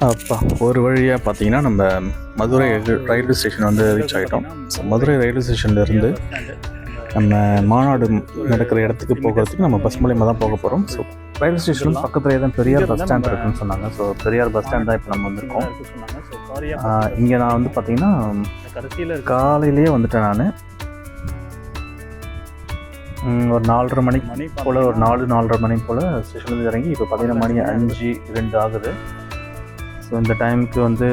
அப்பா ஒரு வழியாக பார்த்தீங்கன்னா நம்ம மதுரை ரயில்வே ஸ்டேஷன் வந்து ரீச் ஆகிட்டோம். ஸோ மதுரை ரயில்வே ஸ்டேஷன்லேருந்து நம்ம மாநாடு நடக்கிற இடத்துக்கு போகிறதுக்கு நம்ம பஸ் மூலியமாக தான் போக போகிறோம். ஸோ ரயில்வே ஸ்டேஷன் பக்கத்துலேயே தான் பெரியார் பஸ் ஸ்டாண்ட் இருக்குன்னு சொன்னாங்க. ஸோ பெரியார் பஸ் ஸ்டாண்ட் தான் இப்போ நம்ம வந்திருக்கோம். இங்கே நான் வந்து பார்த்தீங்கன்னா காலையிலேயே வந்துட்டேன். நான் ஒரு 4:30 மணிக்கு போல், ஒரு 4:30 மணி போல் ஸ்டேஷன்லேருந்து இறங்கி இப்போ பார்த்தீங்கன்னா மணி 5:02 ஆகுது. ஸோ இந்த டைமுக்கு வந்து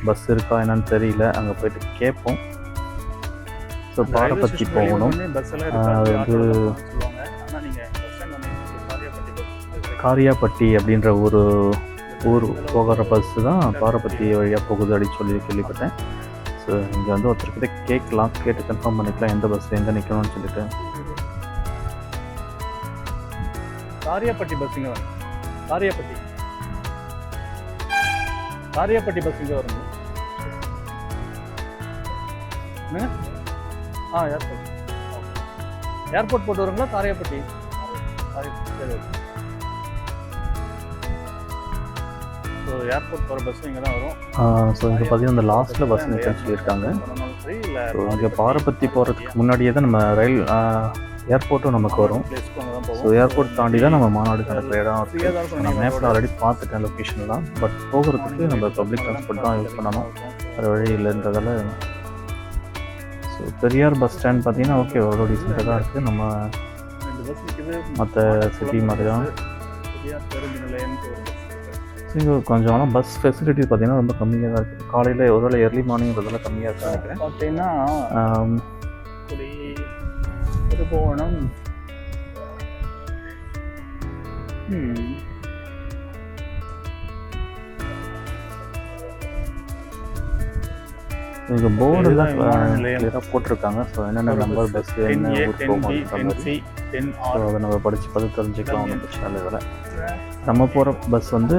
பஸ் இருக்கா என்னன்னு தெரியல, அங்கே போய்ட்டு கேட்போம். ஸோ பாரபத்தி போகணும். அது வந்து காரியாப்பட்டி அப்படின்ற ஒரு ஊர் போகிற பஸ்ஸு தான் பாரபத்தி வழியாக போகுது அப்படின்னு சொல்லி கேள்விப்பட்டேன். ஸோ இங்கே வந்து ஒருத்தர்கிட்ட கேட்கலாம், கேட்டு கன்ஃபார்ம் பண்ணிக்கலாம் எந்த பஸ் எங்கே நிற்கணும்னு சொல்லிட்டு. காரியாப்பட்டி பஸ்ஸுங்க வரும். காரியாப்பட்டி பஸ் இங்கே வருங்க. ஏர்போர்ட் போட்டு வருங்களா? காரியாப்பட்டி சரி. ஸோ ஏர்போர்ட் போகிற பஸ்ஸும் இங்கே தான் வரும். ஸோ இங்கே பார்த்தீங்கன்னா இந்த லாஸ்ட்டில் பஸ் நிற்கன்னு சொல்லியிருக்காங்க. ஸோ இங்கே பாரபத்தி போகிறதுக்கு முன்னாடியே தான் நம்ம ரயில் ஏர்போர்ட்டும் நமக்கு வரும். ஸோ ஏர்போர்ட் தாண்டி தான் நம்ம மாநாடு நடக்கிற இடம் இருக்குது. நான் மேப்பில் ஆல்ரெடி பார்த்துட்டேன் லொக்கேஷன்லாம். பட் போகிறதுக்கு நம்ம பப்ளிக் ட்ரான்ஸ்போர்ட் தான் யூஸ் பண்ணணும், வேறு வழி இல்லைன்றதால. ஸோ பெரியார் பஸ் ஸ்டாண்ட் பார்த்தீங்கன்னா ஓகே, அவ்வளோ டீசெண்டாக தான் இருக்குது. நம்ம மற்ற சிட்டி மாதிரி தான். இங்கே கொஞ்சம் ஆனால் பஸ் ஃபெசிலிட்டி பார்த்தீங்கன்னா ரொம்ப கம்மியாக தான் இருக்குது. காலையில் ஒருவேளை ஏர்லி மார்னிங்கிறதெல்லாம் கம்மியாக இருக்குன்னு நினைக்கிறேன். பார்த்தீங்கன்னா போகணும். இங்கே போர்டெல்லாம் கிளியராக போட்டிருக்காங்க. ஸோ என்னென்ன நம்பர் பஸ் என்ன ஊர் போகணும் ஸோ அதை நம்ம படித்து பார்த்து தெரிஞ்சுக்கலாம், ஒன்றும் பிரச்சனை இல்லை. இதில் நம்ம போகிற பஸ் வந்து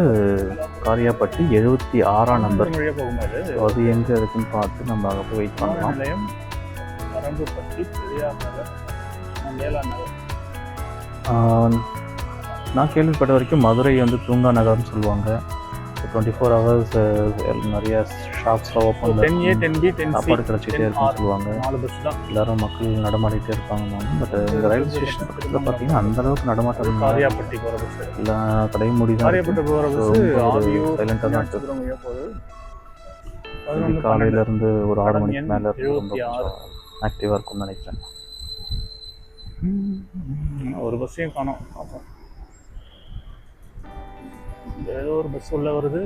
காரியாப்பட்டி 76ஆம் நம்பர். ஸோ அது எங்கே இருக்குன்னு பார்த்து நம்ம அங்கே போய் வெயிட் பண்ணலாம். நான் கேள்விப்பட்ட வரைக்கும் மதுரை வந்து தூங்கா நகரம்னு சொல்லுவாங்க. 24 hours நிறைய ஷாப்ஸ்லாம் ஓப்பன், சாப்பாடு கிடச்சிட்டே இருக்குன்னு சொல்லுவாங்க. எல்லோரும் மக்கள் நடமாடிட்டே இருப்பாங்க. பட் இந்த ரயில்வே ஸ்டேஷன் பக்கத்தில் பார்த்தீங்கன்னா அந்தளவுக்கு நடமாட்டம் இல்லை, கடை மூடி தான் சைலண்டாக தான் இருக்குது. காலையிலேருந்து ஒரு 6 மணிக்கு மேலே ரொம்ப ஆக்டிவாக இருக்கும்னு நினைக்கிறேன். ஒரு பஸ்ஸையும் காணோம். ஏதோ ஒரு பஸ் உள்ள வருது.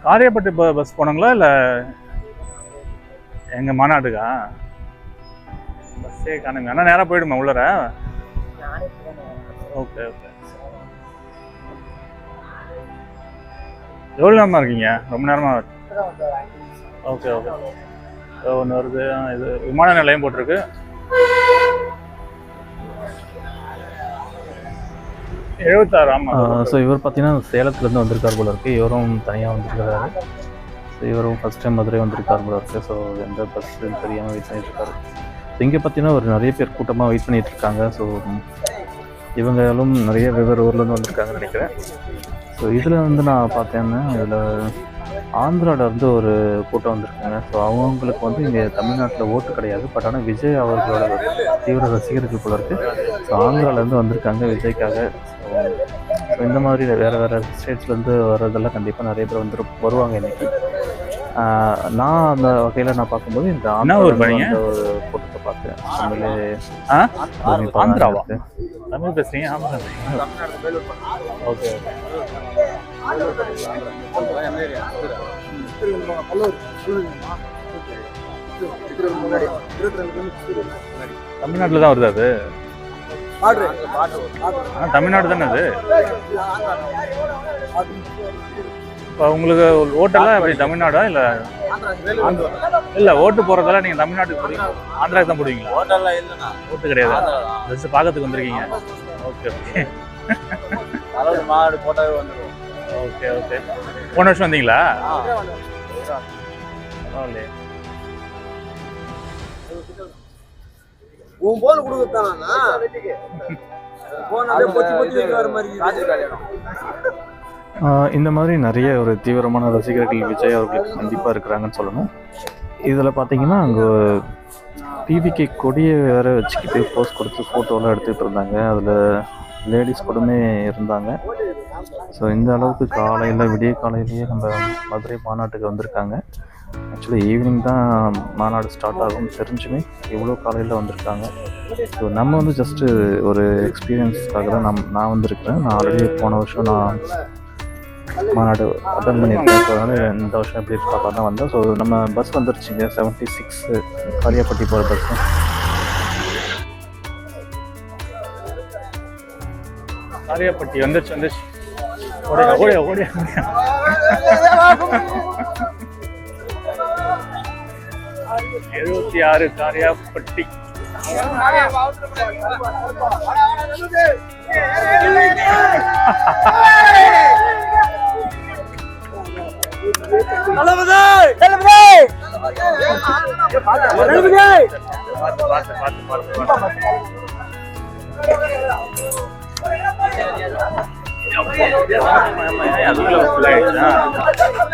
காரியாப்பட்டி பஸ் போனாங்களா இல்லை எங்க மாநாட்டுக்கா? பஸ்ஸே காணுங்க. ஆனால் நேராக போயிடுமா உள்ளர? Okay okay. எவ்வளோ நேரமாக இருக்கீங்க? ரொம்ப நேரமாக. Okay okay. ஒன்று வருது. இது விமான நிலையம் போட்டிருக்கு. ஸோ இவர் பார்த்தீங்கன்னா சேலத்துலேருந்து வந்திருக்கார் போல இருக்குது. இவரும் தனியாக வந்திருக்கிறாரு. ஸோ இவரும் ஃபஸ்ட் டைம் மதுரை வந்திருக்கார் போல இருக்குது. ஸோ எந்த பஸ்ஸுன்னு தெரியாமல் வெயிட் பண்ணிட்டுருக்காரு. இங்கே பார்த்தீங்கன்னா ஒரு நிறைய பேர் கூட்டமாக வெயிட் பண்ணிகிட்ருக்காங்க. ஸோ இவங்களும் நிறைய வெவ்வேறு ஊர்லேருந்து வந்திருக்காங்கன்னு நினைக்கிறேன். ஸோ இதில் வந்து நான் பார்த்தேன்னா இதில் ஆந்திராவிலேருந்து ஒரு கூட்டம் வந்திருக்காங்க. ஸோ அவங்களுக்கு வந்து இங்கே தமிழ்நாட்டில் ஓட்டு கிடையாது. பட் ஆனால் விஜய் அவர்களோட தீவிர ரசிகர்கள் போல இருக்குது. ஸோ ஆந்திராவிலேருந்து வந்திருக்காங்க விஜய்க்காக. ஸோ இந்த மாதிரி வேறு ஸ்டேட்ஸ்லேருந்து வர்றதெல்லாம் கண்டிப்பாக நிறைய பேர் வருவாங்க இன்றைக்கி. நான் அந்த வகையில் நான் பார்க்கும்போது இந்த ஒரு கூட்டத்தை பார்த்தேன். ஆந்திராவா? தமிழ் பேசுறீங்க? Okay okay. தமிழ்நாட்டில் தான் வருது அது. தமிழ்நாடு தானே அது. இப்போ உங்களுக்கு ஓட்டெல்லாம் எப்படி தமிழ்நாடா இல்லை? இல்லை, ஓட்டு போகிறதெல்லாம் நீங்கள் தமிழ்நாட்டுக்கு போடுவீங்க, ஆந்திராவுக்கு தான் போடுவீங்களா? ஓட்டெல்லாம் இல்லைண்ணா, ஓட்டு கிடையாது. ஜஸ்ட் பார்க்கறதுக்கு வந்திருக்கீங்க. Okay okay. மாடு போட்டாவே வந்துடும். Okay okay. போன வருஷம் வந்தீங்களா? பரவாயில்லையே. உன் போன் கொடுத்தானா போன் அப்படியே பொத்தி பொத்தி வைக்க வர மாதிரி. இந்த மாதிரி நிறைய ஒரு தீவிரமான ரசிகர்கள் விஜய் அவர்களுக்கு கண்டிப்பாக இருக்கிறாங்கன்னு சொல்லணும். இதில் பார்த்தீங்கன்னா அங்கே டிவிக்கு கொடியை வேறு வச்சுக்கிட்டு போஸ்ட் கொடுத்து ஃபோட்டோலாம் எடுத்துகிட்டு இருந்தாங்க. அதில் லேடிஸ் கூடமே இருந்தாங்க. ஸோ இந்த அளவுக்கு காலையில் விடிய காலையிலேயே நம்ம மதுரை மாநாட்டுக்கு வந்திருக்காங்க. ஆக்சுவலி ஈவினிங் தான் மாநாடு ஸ்டார்ட் ஆகும் தெரிஞ்சுமே இவ்வளோ காலையில் வந்திருக்காங்க. ஸோ நம்ம வந்து ஜஸ்ட்டு ஒரு எக்ஸ்பீரியன்ஸ்க்காக தான் நான் வந்திருக்கிறேன். நான் ஆல்ரெடி போன வருஷம் நான் மாநாடு அட்டன் பண்ணியிருக்கேன். ஸோ அதனால் இந்த வருஷம் எப்படி இருக்கா தான் வந்தேன். ஸோ நம்ம பஸ் வந்துருச்சுங்க 76 காரியாப்பட்டி போகிற பஸ்ஸு. காரியாப்பட்டி வந்துச்சு. ஓடியா 76 காரியாப்பட்டி.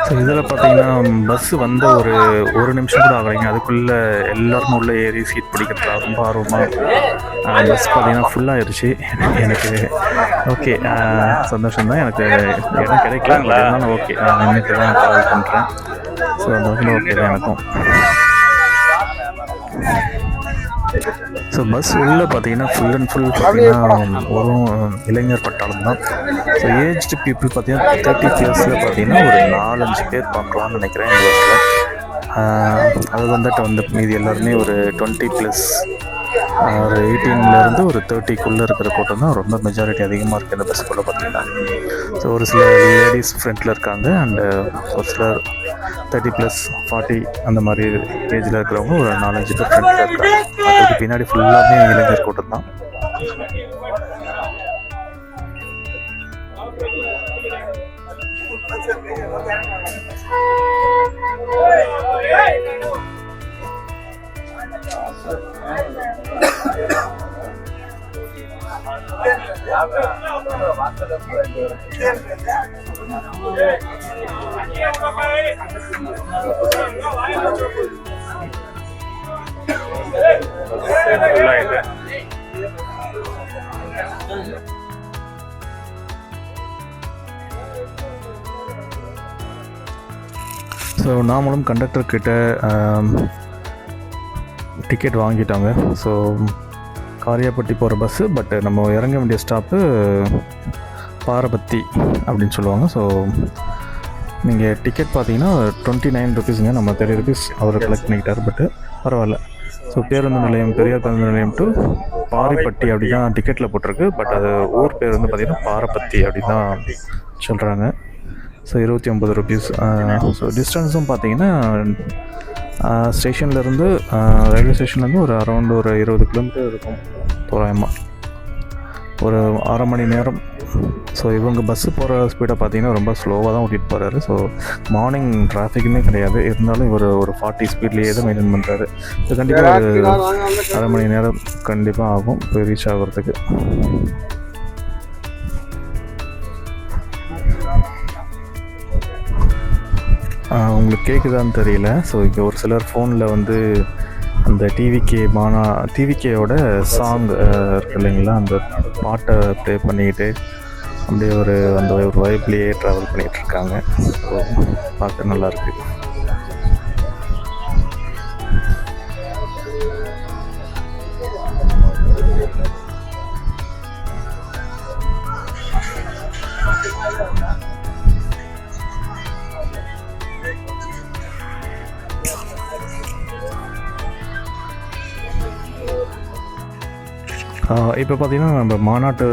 ஸோ இதில் பார்த்தீங்கன்னா பஸ்ஸு வந்த ஒரு நிமிஷம் கூட ஆகலைங்க. அதுக்குள்ளே எல்லாருமே உள்ளே ஏறி சீட் பிடிக்கிறதா ரொம்ப ஆர்வமாக பஸ் பார்த்தீங்கன்னா ஃபுல்லாகிடுச்சு. எனக்கு ஓகே சந்தோஷம்தான். எனக்கு இடம் கிடைக்கலாங்களா இருந்தாலும் ஓகே நான் நின்றுட்டு தான் ட்ராவல் பண்ணுறேன். ஸோ அந்த வகையில் ஓகே தான் எனக்கும். ஸோ பஸ் உள்ளே பார்த்தீங்கன்னா ஃபுல் அண்ட் ஃபுல் பார்த்தீங்கன்னா ஒரு இளைஞர் பட்டாளம் தான். ஸோ ஏஜ்டு பீப்புள் பார்த்தீங்கன்னா 30+ பார்த்தீங்கன்னா ஒரு 4-5 பேர் பார்க்கலாம்னு நினைக்கிறேன் இந்த பஸ்ஸில். அது வந்துட்டு மீதி எல்லாருமே ஒரு 20+, ஒரு 18லேருந்து ஒரு 30க்குள்ளே இருக்கிற கூட்டம் தான் ரொம்ப மெஜாரிட்டி அதிகமாக இருக்குது இந்த பஸ்ஸுக்குள்ளே பார்த்தீங்கன்னா. ஸோ ஒரு சில லேடிஸ் ஃப்ரண்ட்டில் இருக்காங்க அண்டு ஒரு சிலர் 30+, 40 அந்த மாதிரி ஏஜில் இருக்கிறவங்க ஒரு 4-5 பேர் ஃப்ரண்ட்டில் இருக்காங்க. அதுக்கு பின்னாடி ஃபுல்லாமே இளைஞர் கூட்டம் தான். ஸோ நாமளும் கண்டக்டர்கிட்ட டிக்கெட் வாங்கிட்டாங்க. ஸோ காரியாப்பட்டி போகிற பஸ்ஸு, பட் நம்ம இறங்க வேண்டிய ஸ்டாப்பு பாரபத்தி அப்படின்னு சொல்லுவாங்க. ஸோ நீங்கள் டிக்கெட் பார்த்தீங்கன்னா 29 ருபீஸுங்க. நம்ம 30 ருபீஸ் அவர் கலெக்ட் பண்ணிக்கிட்டார், பட்டு பரவாயில்ல. ஸோ பேருந்து நிலையம், பெரியார் பேருந்து நிலையம் டு பாரிப்பட்டி அப்படி தான் டிக்கெட்டில் போட்டிருக்கு. பட் அது ஊர் பேர் வந்து பார்த்திங்கன்னா பாரபத்தி அப்படி தான் சொல்கிறாங்க. So 29 rupees. ஸோ டிஸ்டன்ஸும் பார்த்தீங்கன்னா ஸ்டேஷன்லேருந்து ரயில்வே ஸ்டேஷன்லேருந்து ஒரு அரௌண்ட் ஒரு 20 கிலோமீட்டர் இருக்கும் தோராயமாக, ஒரு 1/2 மணி நேரம். ஸோ இவங்க பஸ்ஸு போகிற ஸ்பீடை பார்த்தீங்கன்னா ரொம்ப ஸ்லோவாக தான் ஓட்டிகிட்டு போகிறாரு. ஸோ மார்னிங் டிராஃபிக்குமே கிடையாது, இருந்தாலும் இவர் ஒரு 40 ஸ்பீட்லேயே தான் மெயின்டைன் பண்ணுறாரு. ஸோ கண்டிப்பாக ஒரு 1/2 மணி நேரம் கண்டிப்பாக ஆகும் போய் ரீச் ஆகிறதுக்கு. உங்களுக்கு கேட்குதான்னு தெரியல. ஸோ இங்கே ஒரு சிலர் ஃபோனில் வந்து அந்த டிவிகேயோட சாங் இருக்கு இல்லைங்களா, அந்த பாட்டை ப்ளே பண்ணிக்கிட்டு அப்படியே அந்த ஒரு வைப்லேயே ட்ராவல் பண்ணிகிட்ருக்காங்க. ஸோ பார்க்க நல்லாயிருக்கு. இப்போ பார்த்திங்கன்னா நம்ம மாநாடு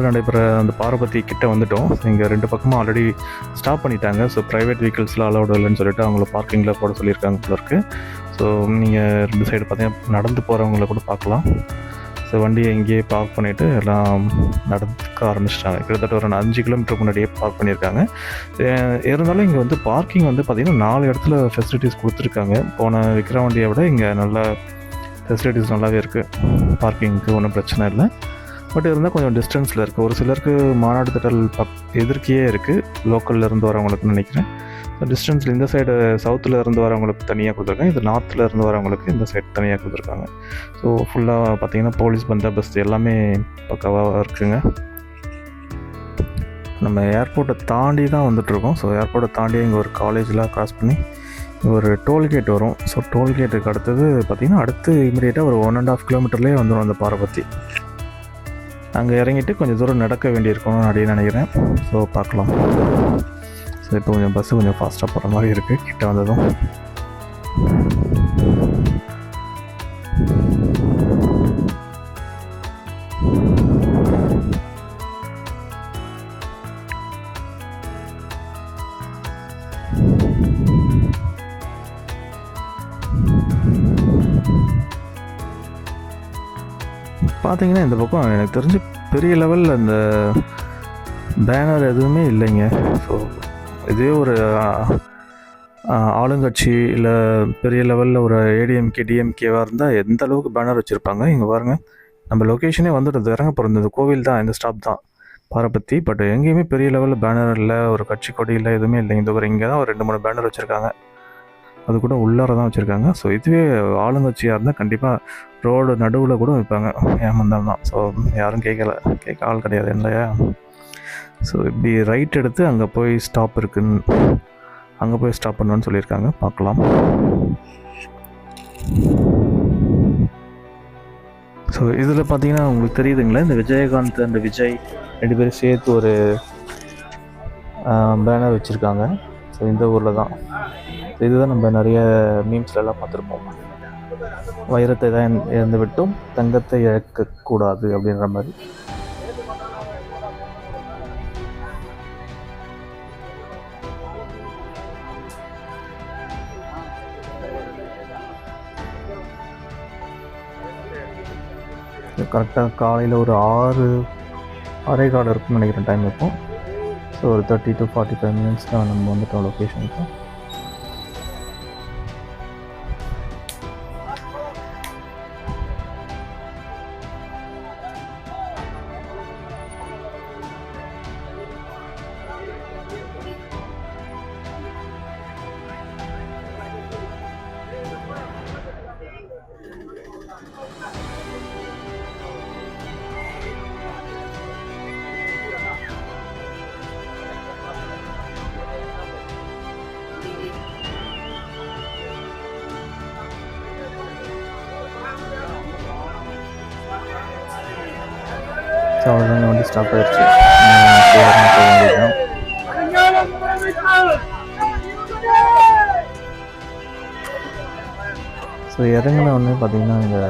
நடைபெற அந்த பாரபத்தி கிட்டே வந்துவிட்டோம். இங்கே 2 பக்கமும் ஆல்ரெடி ஸ்டாப் பண்ணிட்டாங்க. ஸோ ப்ரைவேட் வெஹிக்கிள்ஸ்லாம் அலௌடு இல்லைன்னு சொல்லிட்டு அவங்கள பார்க்கிங்கில் போட சொல்லியிருக்காங்க போல இருக்குது. ஸோ நீங்கள் 2 சைடு பார்த்தீங்கன்னா நடந்து போகிறவங்கள கூட பார்க்கலாம். ஸோ வண்டியை இங்கேயே பார்க் பண்ணிவிட்டு எல்லாம் நடக்க ஆரம்பிச்சிட்டாங்க. கிட்டத்தட்ட ஒரு 5 கிலோமீட்டர் முன்னாடியே பார்க் பண்ணியிருக்காங்க. இருந்தாலும் இங்கே வந்து பார்க்கிங் வந்து பார்த்திங்கன்னா 4 இடத்துல ஃபெசிலிட்டிஸ் கொடுத்துருக்காங்க. போன விக்ரவாண்டியை விட இங்கே நல்லா ஃபெசிலிட்டிஸ் நல்லாவே இருக்குது. பார்க்கிங்க்கு ஒன்றும் பிரச்சனை இல்லை. பட் இருந்தால் கொஞ்சம் டிஸ்டன்ஸில் இருக்குது. ஒரு சிலருக்கு மாநாடு திடல் எதிர்க்கையே இருக்குது, லோக்கலில் இருந்து வரவங்களுக்குன்னு நினைக்கிறேன். ஸோ டிஸ்டன்ஸில் இந்த சைடு சவுத்தில் இருந்து வரவங்களுக்கு தனியாக கொடுத்துருக்காங்க, இது நார்த்தில் இருந்து வரவங்களுக்கு இந்த சைடு தனியாக கொடுத்துருக்காங்க. ஸோ ஃபுல்லாக பார்த்திங்கன்னா போலீஸ் பந்தோபஸ்து எல்லாமே பக்காவாக இருக்குங்க. நம்ம ஏர்போர்ட்டை தாண்டி தான் வந்துட்டுருக்கோம். ஸோ ஏர்போர்ட்டை தாண்டி இங்கே ஒரு காலேஜெலாம் க்ராஸ் பண்ணி ஒரு டோல்கேட் வரும். ஸோ டோல்கேட்டுக்கு அடுத்தது பார்த்திங்கன்னா அடுத்து இமீடியட்டாக ஒரு 1.5 கிலோமீட்டர்லேயே வந்துடும் அந்த பாரபத்தி. அங்கே இறங்கிட்டு கொஞ்சம் தூரம் நடக்க வேண்டியிருக்கணும் அப்படின்னு நினைக்கிறேன். ஸோ பார்க்கலாம். ஸோ இப்போ கொஞ்சம் பஸ்ஸு கொஞ்சம் ஃபாஸ்ட்டாக போகிற மாதிரி இருக்குது கிட்ட வந்ததும். பார்த்தீங்கன்னா இந்த பக்கம் எனக்கு தெரிஞ்சு பெரிய லெவலில் அந்த பேனர் எதுவுமே இல்லைங்க. ஸோ இதே ஒரு ஆளுங்கட்சி இல்லை பெரிய லெவலில் ஒரு ஏடிஎம்கே டிஎம்கேவாக இருந்தால் எந்த அளவுக்கு பேனர் வச்சுருப்பாங்க. இங்கே பாருங்கள், நம்ம லொக்கேஷனே வந்துடுது, இறங்க போகிறது இந்த கோவில் தான், இந்த ஸ்டாப் தான் பாரபத்தி. பட் எங்கேயுமே பெரிய லெவலில் பேனர் இல்லை, ஒரு கட்சி கொடி இல்லை, எதுவுமே இல்லை. இந்த ஒரு இங்கே தான் ஒரு 2-3 பேனர் வச்சுருக்காங்க, அது கூட உள்ளார தான் வச்சுருக்காங்க. ஸோ இதுவே ஆளுங்கட்சியாக இருந்தால் கண்டிப்பாக ரோடு நடுவில் கூட வைப்பாங்க, ஏமாந்தாலும் தான். ஸோ யாரும் கேட்க ஆள் கிடையாது இல்லையா. ஸோ இப்படி ரைட் எடுத்து அங்கே போய் ஸ்டாப் இருக்குன்னு, அங்கே போய் ஸ்டாப் பண்ணணுன்னு சொல்லியிருக்காங்க. பார்க்கலாம். ஸோ இதில் பார்த்தீங்கன்னா உங்களுக்கு தெரியுதுங்களா, இந்த விஜயகாந்த் அண்ட் விஜய் 2 பேரும் சேர்த்து ஒரு பேனர் வச்சுருக்காங்க. ஸோ இந்த ஊரில் தான். இதுதான் நம்ம நிறைய மீம்ஸ்லாம் பார்த்துருப்போம். வைரத்தை தான் இழந்து விட்டும் தங்கத்தை இழக்கக்கூடாது அப்படின்ற மாதிரி. கரெக்டாக காலையில் ஒரு 6:15 இருக்குன்னு நினைக்கிறேன் டைம் இப்போ. ஸோ ஒரு 30 to 45 minutes தான் நம்ம வந்துட்டோம் லொக்கேஷனுக்கு. ஸோ அவ்வளோதாங்க, வண்டி ஸ்டாப் ஆகிடுச்சு. ஸோ இறங்கின ஒன்று பார்த்திங்கன்னா இங்கே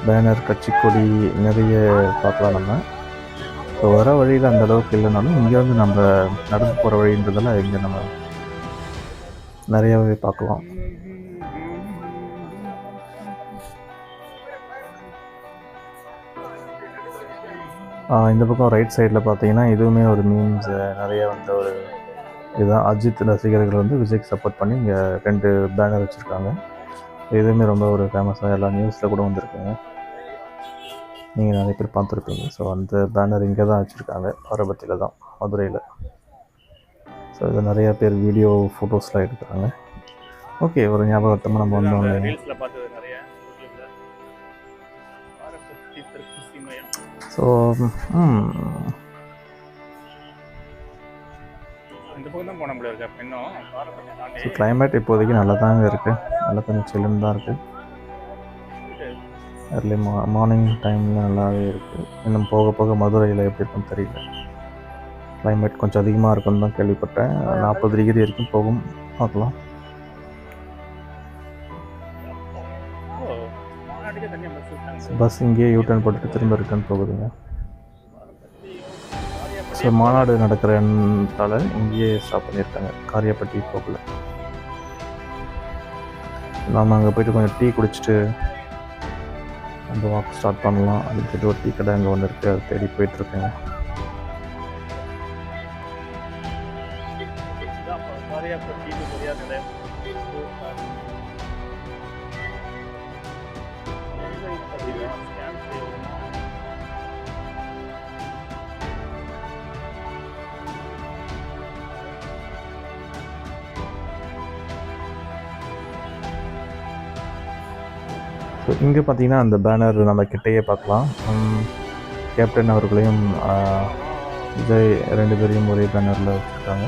பேனர், கட்சிக்கொடி நிறைய பார்க்கலாம் நம்ம. ஸோ வர வழியில் அந்த அளவுக்கு இல்லைனாலும் இங்கே வந்து நம்ம நடந்து போகிற வழின்றதெல்லாம் இங்கே நம்ம நிறையாவே பார்க்கலாம். இந்த பக்கம் ரைட் சைடில் பார்த்தீங்கன்னா இதுவுமே ஒரு மீம்ஸ் நிறைய வந்து ஒரு இதுதான். அஜித் ரசிகர்கள் வந்து விஜய்க்கு சப்போர்ட் பண்ணி இங்கே 2 பேனர் வச்சுருக்காங்க. இதுவுமே ரொம்ப ஒரு ஃபேமஸாக எல்லா நியூஸில் கூட வந்திருக்குங்க, நீங்கள் நிறைய பேர் பார்த்துருப்பீங்க. ஸோ அந்த பேனர் இங்கே தான் வச்சுருக்காங்க, பாரபத்தியில் தான், மதுரையில். ஸோ இதை நிறையா பேர் வீடியோ ஃபோட்டோஸ்லாம் எடுக்கிறாங்க. ஓகே, ஒரு ஞாபகத்தமாக நம்ம வந்தோம். ஸோ கிளைமேட் இப்போதைக்கு நல்லா தாங்க இருக்குது, நல்லா கொஞ்சம் சில்லுன்னு தான் இருக்குது. early மார்னிங் டைமில் நல்லாவே இருக்குது. இன்னும் போக போக மதுரையில் எப்படி இருக்குன்னு தெரியல. கிளைமேட் கொஞ்சம் அதிகமாக இருக்குன்னு தான் கேள்விப்பட்டேன். 40 டிகிரி வரைக்கும் போகும், பார்க்கலாம். பஸ் இங்கேயே யூட்டர்ன் போட்டுட்டு திரும்ப ரிட்டர்ன் போகுதுங்க. ஸோ மாநாடு நடக்கிறதால இங்கேயே ஸ்டாப் பண்ணியிருக்காங்க, காரியப்பட்டி போகல. நாம் அங்கே போய்ட்டு கொஞ்சம் டீ குடிச்சிட்டு அந்த வாக் ஸ்டார்ட் பண்ணலாம் அப்படின்னு சொல்லிட்டு ஒரு டீ கடை அங்கே ஒன்று இருக்குது, அதை தேடி போயிட்டுருக்கேங்க. ஸோ இங்கே பார்த்தீங்கன்னா அந்த பேனர் நம்ம கிட்டேயே பார்க்கலாம். கேப்டன் அவர்களையும் விஜய் 2 பேரையும் ஒரே பேனரில் வச்சுருக்காங்க.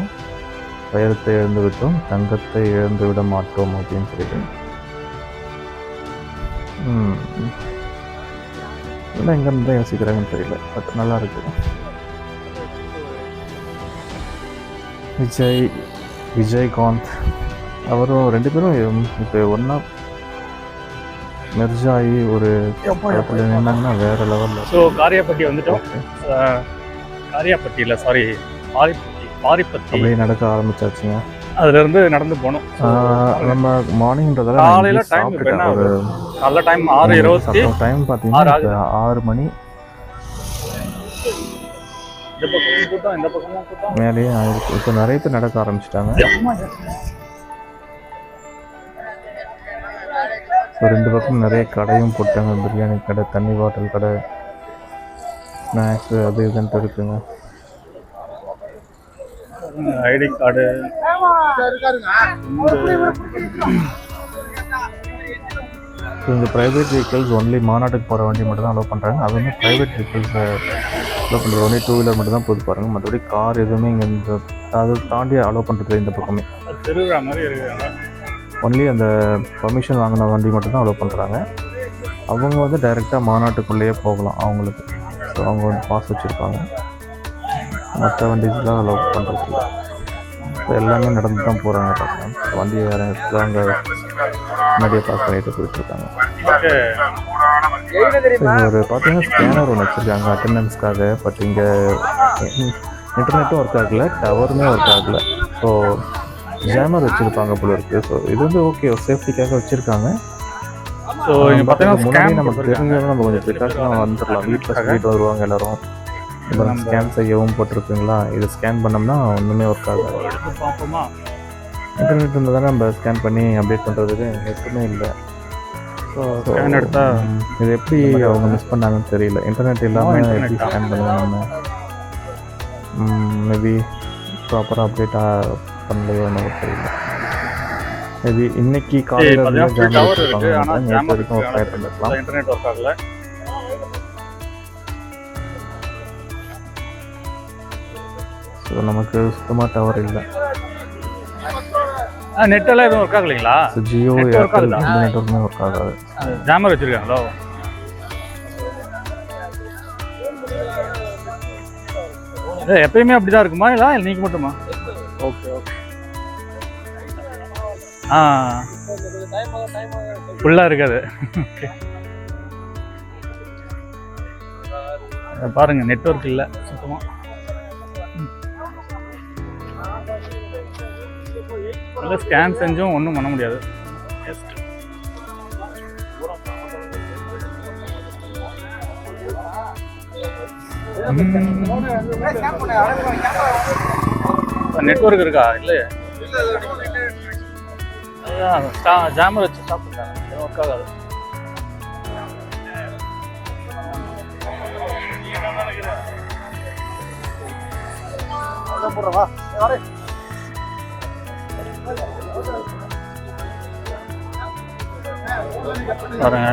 வைரத்தை இழந்து விட்டோம், தங்கத்தை இழந்து விட மாட்டோம் அப்படின்னு சொல்லிட்டு. இதெல்லாம் எங்கேருந்து தான் யோசிக்கிறாங்கன்னு தெரியல, பட் நல்லா இருக்கு. விஜயகாந்த் அவரும் 2 பேரும் இப்போ ஒன்றா மெர்ஜ் ஆகி ஒரு படத்தில் நின்னாங்கன்னா வேறு லெவலில். ஸோ காரியாப்பட்டி வந்துட்டோம். காரியாப்பட்டியில் சாரி பாரிப்பட்டி அப்படியே நடக்க ஆரம்பிச்சாச்சுங்க. அதுலேருந்து நடந்து போனோம். நம்ம மார்னிங்ன்றதால காலையில் டைம் ஒரு நல்ல டைம் 6:20 டைம் பார்த்தீங்கன்னா 6 மணி. இந்த பக்கம் கூட்டம் இந்த பக்கமும் கூட்டம் மேலேயே ஆயிருக்கு. இப்போ நிறைய பேர் நடக்க ஆரம்பிச்சிட்டாங்க. ஸோ 2 பக்கம் நிறைய கடையும் போட்டாங்க. பிரியாணி கடை, தண்ணி பாட்டில் கடை, ஸ்நாக்ஸு அது இதுன்ட்டு இருக்குங்க. ஐடி கார்டு ஸோ இந்த ப்ரைவேட் வெஹிக்கிள்ஸ் ஒன்லி மாநாட்டுக்கு போகிற வண்டி மட்டும் தான் அலோவ் பண்ணுறாங்க. அதுவுமே ப்ரைவேட் வெஹிக்கிள்ஸை அலோவ் பண்ணுறது ஒன்லி 2 வீலர் மட்டும் தான் போது பாருங்க. மற்றபடி கார் எதுவுமே இங்கே இந்த அதை தாண்டி அலோவ் பண்ணுறது இந்த பக்கமே திருவிழா மாதிரி இருக்காங்க. ஒன்லி அந்த பர்மிஷன் வாங்கின வண்டி மட்டும் தான் அலோவ் பண்ணுறாங்க. அவங்க வந்து டைரெக்டாக மாநாட்டுக்குள்ளேயே போகலாம் அவங்களுக்கு. ஸோ அவங்க வந்து பாஸ் வச்சுருப்பாங்க. மற்ற வண்டிஸ்லாம் அலோவ் பண்ணுறது இல்லை. ஸோ எல்லாமே நடந்து தான் போகிறாங்க. பார்க்கலாம் வண்டியை வேறு அங்கே முன்னாடியே பாஸ் பண்ணிட்டு போயிட்டுருக்காங்க. ஒரு பார்த்தீங்கன்னா ஸ்கேனர் ஒன்று வச்சுருக்காங்க அட்டண்டன்ஸ்க்காக. பட் இங்கே இன்டர்நெட்டும் ஒர்க் ஆகலை, டவருமே ஒர்க் ஆகலை. ஸோ ஜேமர் வச்சுருப்பாங்க போல இருக்குது. ஸோ இது வந்து ஓகே, ஒரு சேஃப்டிக்காக வச்சுருக்காங்க. ஸோ இங்கே பார்த்தீங்கன்னா முன்னாடி நமக்கு தெரிஞ்சவங்க நம்ம கொஞ்சம் ப்ரிகாஷனாக வந்துடலாம். வீட்டில் சொல்லிட்டு வருவாங்க எல்லோரும், இப்போ நம்ம ஸ்கேன் செய்யவும் போட்டிருக்குங்களா, இது ஸ்கேன் பண்ணோம்னா ஒன்றுமே ஒர்க் ஆகாது. இன்டர்நெட் இருந்தால் தானே நம்ம ஸ்கேன் பண்ணி அப்டேட் பண்ணுறதுக்கு எதுவுமே இல்லை. ஸோ ஸ்கேன் எடுத்தால் இது எப்படி அவங்க மிஸ் பண்ணாங்கன்னு தெரியல. இன்டர்நெட் இல்லாமல் எப்படி ஸ்கேன் பண்ணுவோம் நம்ம? மேபி ப்ராப்பராக அப்டேட்டாக பண்ணலையோ என்னவோ தெரியல. மேபி இன்னைக்கு காலையில் வரைக்கும் ஒர்க் ஆகிட்டு இருந்திருக்கலாம். இன்டர்நெட் ஒர்க் ஆகல. ஸோ நமக்கு சுத்தமாக டவர் இல்லை. நெட்டெல்லாம் எதுவும் ஒர்க் ஆகலைங்களா? ஜியோ ஏர்டெல் நெட்வொர்க்குமே ஒர்க் ஆகாது. ஜாமர் வச்சுருக்காங்களோ? எப்பயுமே அப்படி தான் இருக்குமா இல்லை இன்னைக்கு மட்டுமா? Okay okay. ஃபுல்லாக இருக்காது. பாருங்க நெட்வொர்க் இல்லை சுத்தமாக. ஸ்கேன் செஞ்சும் ஒன்றும் பண்ண முடியாது. நெட்வொர்க் இருக்கா? இல்லையே, ஜாமர் வச்சு ஸ்டாப் பண்ணுறாங்க, ஒர்க் ஆகாது. பாருங்க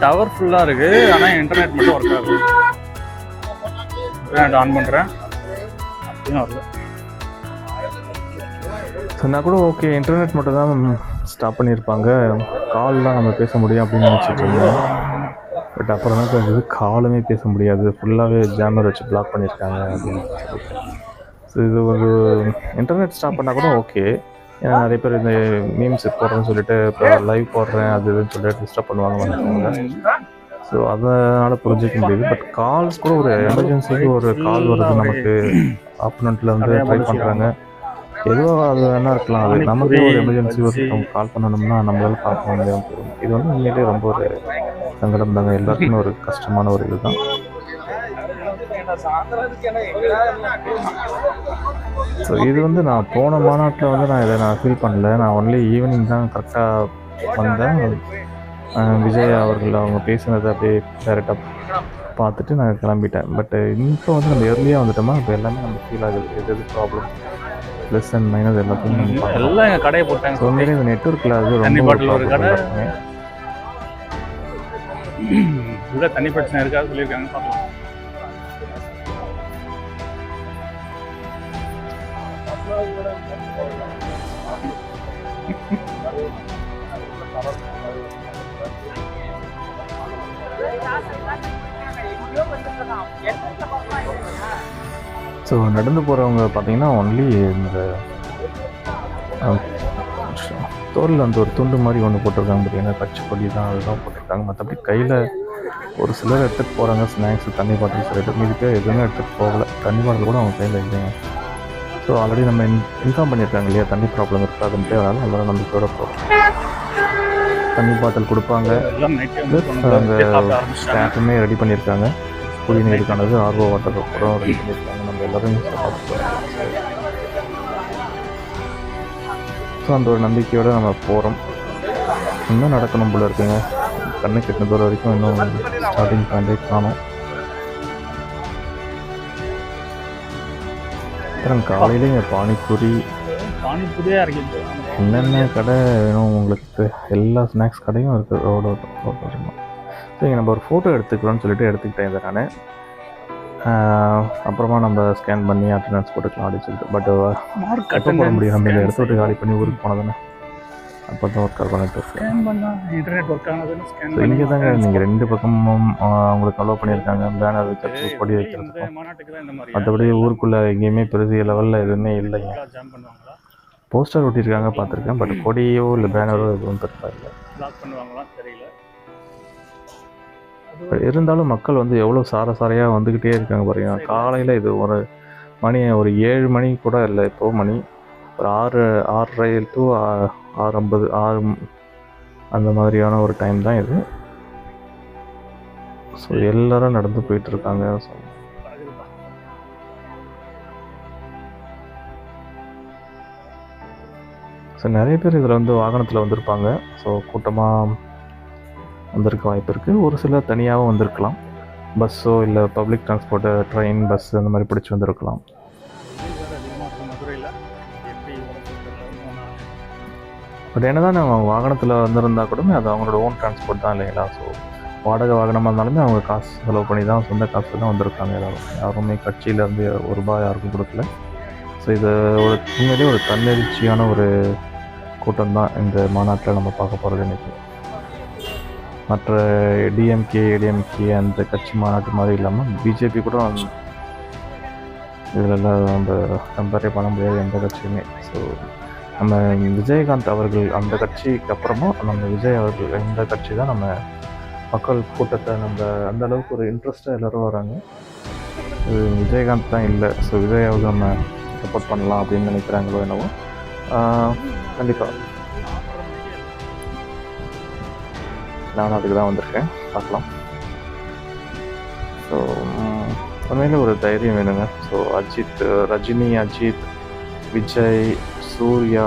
டவர் ஃபுல்லாக இருக்குது, ஆனால் இன்டர்நெட் மட்டும் ஒர்க் ஆகுது. இன்டர்நெட் ஆன் பண்ணுறேன் அப்படியும் வரல. சொன்னால் கூட ஓகே, இன்டர்நெட் மட்டும் தான் ஸ்டாப் பண்ணியிருப்பாங்க, கால்லாம் நம்ம பேச முடியும் அப்படின்னு நினச்சிட்டு இருந்தோம். பட் அப்புறம் தான் தெரிஞ்சது காலுமே பேச முடியாது, ஃபுல்லாகவே ஜாமர் வச்சு பிளாக் பண்ணியிருக்காங்க அப்படின்னு சொல்லிட்டு. ஸோ இது ஒரு இன்டர்நெட் ஸ்டாப் பண்ணால் கூட ஓகே. ஏன்னா நிறைய பேர் இந்த மீம்ஸ் போடுறேன்னு சொல்லிட்டு இப்போ லைவ் போடுறேன் அது இதுன்னு சொல்லிட்டு டிஸ்டர்ப் பண்ணுவாங்க வந்துட்டாங்க. ஸோ அதனால் புரிஞ்சிக்க முடியுது. பட் கால்ஸ் கூட ஒரு எமர்ஜென்சிக்கு ஒரு கால் வருது நமக்கு, ஆப்போனண்ட்டில் வந்து ட்ரை பண்ணுறாங்க, எதுவோ அது வேணா இருக்கலாம். அது நமக்கு ஒரு எமர்ஜென்சி ஒரு கால் பண்ணணும்னா நம்மளால பார்க்க முடியாமல் போயிடும். இது வந்து உண்மையிலேயே ரொம்ப ஒரு சங்கடம் தாங்க, எல்லாருக்குமே ஒரு கஷ்டமான ஒரு இதுதான். ஸோ இது வந்து நான் போன மாநாட்டில் வந்து நான் ஃபீல் பண்ணல. நான் ஒன்லி ஈவினிங் தான் கரெக்டாக வந்தேன். விஜய் அவர்கள் அவங்க பேசுனதை அப்படியே டேரெக்டாக பார்த்துட்டு நான் கிளம்பிட்டேன். பட் இப்போ வந்து நம்ம எர்லியாக வந்துட்டோமா, இப்போ எல்லாமே நம்ம ஃபீல் ஆகுது, எது ப்ராப்ளம் ப்ளஸ் அண்ட் மைனஸ் எல்லாத்தையும் நம்ம பார்க்கலாம். எல்லாம் எங்கள் கடையை போட்டாங்க. ஸோ உண்மையிலே இந்த நெட்ஒர்க்கில் அது தண்ணி ரொம்ப பாட்டில் ஒரு கடை. இருக்குங்க. உள்ள தண்ணி பிரச்சனை இருக்காது சொல்லியிருக்காங்க, பார்க்கலாம். ஸோ நடந்து போகிறவங்க பார்த்தீங்கன்னா ஒன்லி இந்த தோலில் அந்த ஒரு துண்டு மாதிரி ஒன்று போட்டிருக்காங்க பார்த்தீங்கன்னா, கட்சி கொடி தான் அதுதான் போட்டிருக்காங்க. மற்றபடி கையில் ஒரு சிலர் எடுத்துகிட்டு போகிறாங்க ஸ்நாக்ஸு, தண்ணி பாட்டில் சொல்லிட்டு, மீதிக்கு எதுவுமே எடுத்துகிட்டு போகலை. தண்ணி பாட்டில் கூட அவங்க கையில் இல்லைங்க. ஸோ ஆல்ரெடி நம்ம இன்ஃபார்ம் பண்ணியிருக்காங்க இல்லையா, தண்ணி ப்ராப்ளம் இருக்காதுன்ட்டு, அதனால் எல்லாரும் நம்பிக்கையோட போகிறோம். தண்ணி பாட்டில் கொடுப்பாங்க, அங்கே ஸ்டாஃபுமே ரெடி பண்ணியிருக்காங்க. குடிநீருக்கானது ஆர்வோ வாட்டர் கூட ரெடி பண்ணியிருக்காங்க. நம்ம எல்லோரும் ஸோ அந்த ஒரு நம்பிக்கையோடு நம்ம போகிறோம். இன்னும் நடக்கணும் போல இருக்குங்க. கண்ணு கெட்டின தூரம் வரைக்கும் இன்னும் ஸ்டார்டிங் பாயிண்டே காணும். காலையிலே இங்கே பானிபூரியாக இறக்கிட்டு என்னென்ன கடை வேணும் உங்களுக்கு, எல்லா ஸ்நாக்ஸ் கடையும் இருக்குது ரோடு. ஸோ இங்கே நம்ம ஒரு ஃபோட்டோ எடுத்துக்கிறோன்னு சொல்லிட்டு எடுத்துக்கிட்டேன் இதை நான். அப்புறமா நம்ம ஸ்கேன் பண்ணி அட்டண்டன்ஸ் போட்டுக்கலாம் அப்படின்னு சொல்லிட்டு. பட் எப்போ போட முடியும், நம்ம இந்த இடத்த விட்டு காலி பண்ணி ஊருக்கு போனதானே, அப்போ தான் ஒர்க் பண்ணிட்டு இருக்கேன். ஸோ இங்கே தாங்க நீங்கள் 2 பக்கமும் அவங்களுக்கு அலோவ் பண்ணியிருக்காங்க பேனர் வச்சு கொடி வைக்கிறதுக்கும். மற்றபடி ஊருக்குள்ளே எங்கேயுமே பெரிய லெவலில் எதுவுமே இல்லைங்க. போஸ்டர் ஒட்டியிருக்காங்க பார்த்துருக்கேன், பட் கொடியோ இல்லை பேனரோ எதுவும் பெருசாக இல்லை. இருந்தாலும் மக்கள் வந்து எவ்வளோ சாரையாக வந்துக்கிட்டே இருக்காங்க பாருங்க. காலையில் இது ஒரு மணி ஒரு 7 மணி கூட இல்லை, இப்போது மணி ஒரு 6:30 to 6:50 6 அந்த மாதிரியான ஒரு டைம் தான் இது. ஸோ எல்லோரும் நடந்து போயிட்டுருக்காங்க. ஸோ நிறைய பேர் இதில் வந்து வாகனத்தில் வந்திருப்பாங்க. ஸோ கூட்டமாக வந்திருக்க வாய்ப்பு இருக்குது. ஒரு சிலர் தனியாகவும் வந்திருக்கலாம், பஸ்ஸோ இல்லை பப்ளிக் டிரான்ஸ்போர்ட்டு ட்ரெயின் பஸ் அந்த மாதிரி பிடிச்சி வந்திருக்கலாம். பட் என்ன தான் அவங்க வாகனத்தில் வந்திருந்தால் கூட அது அவங்களோட ஓன் டிரான்ஸ்போர்ட் தான் இல்லைங்களா. ஸோ வாடகை வாகனமாக இருந்தாலுமே அவங்க காசு செலவு பண்ணி தான், சொந்த காசு தான் வந்திருக்காங்க எல்லாரும். யாருமே கட்சியிலேருந்து ₹1 யாருக்கும் கொடுக்கல. ஸோ இது ஒரு உண்மையிலே ஒரு தன்னெழுச்சியான ஒரு கூட்டம் தான் இந்த மாநாட்டில் நம்ம பார்க்க போகிறது இன்றைக்கி. மற்ற டிஎம்கே ஏடிஎம்கே அந்த கட்சி மாநாட்டு மாதிரி இல்லாமல் பிஜேபி கூட இதிலெல்லாம் நம்ம கம்பேரே பண்ண முடியாது எந்த கட்சியுமே. ஸோ நம்ம விஜயகாந்த் அவர்கள் அந்த கட்சிக்கு அப்புறமா நம்ம விஜய் அவர்கள் இந்த கட்சி தான் நம்ம மக்கள் கூட்டத்தை நம்ம அந்த அளவுக்கு ஒரு இன்ட்ரெஸ்ட்டாக எல்லோரும் வராங்க. இது விஜயகாந்த் தான் இல்லை. ஸோ விஜய் அவர்கள் நம்ம சப்போர்ட் பண்ணலாம் அப்படின்னு நினைக்கிறாங்களோ என்னவோ. கண்டிப்பாக நானும் அதுக்கு தான் வந்திருக்கேன், பார்க்கலாம். ஸோ உண்மையில ஒரு தைரியம் வேணுங்க. ஸோ ரஜினி, அஜித், விஜய், சூர்யா,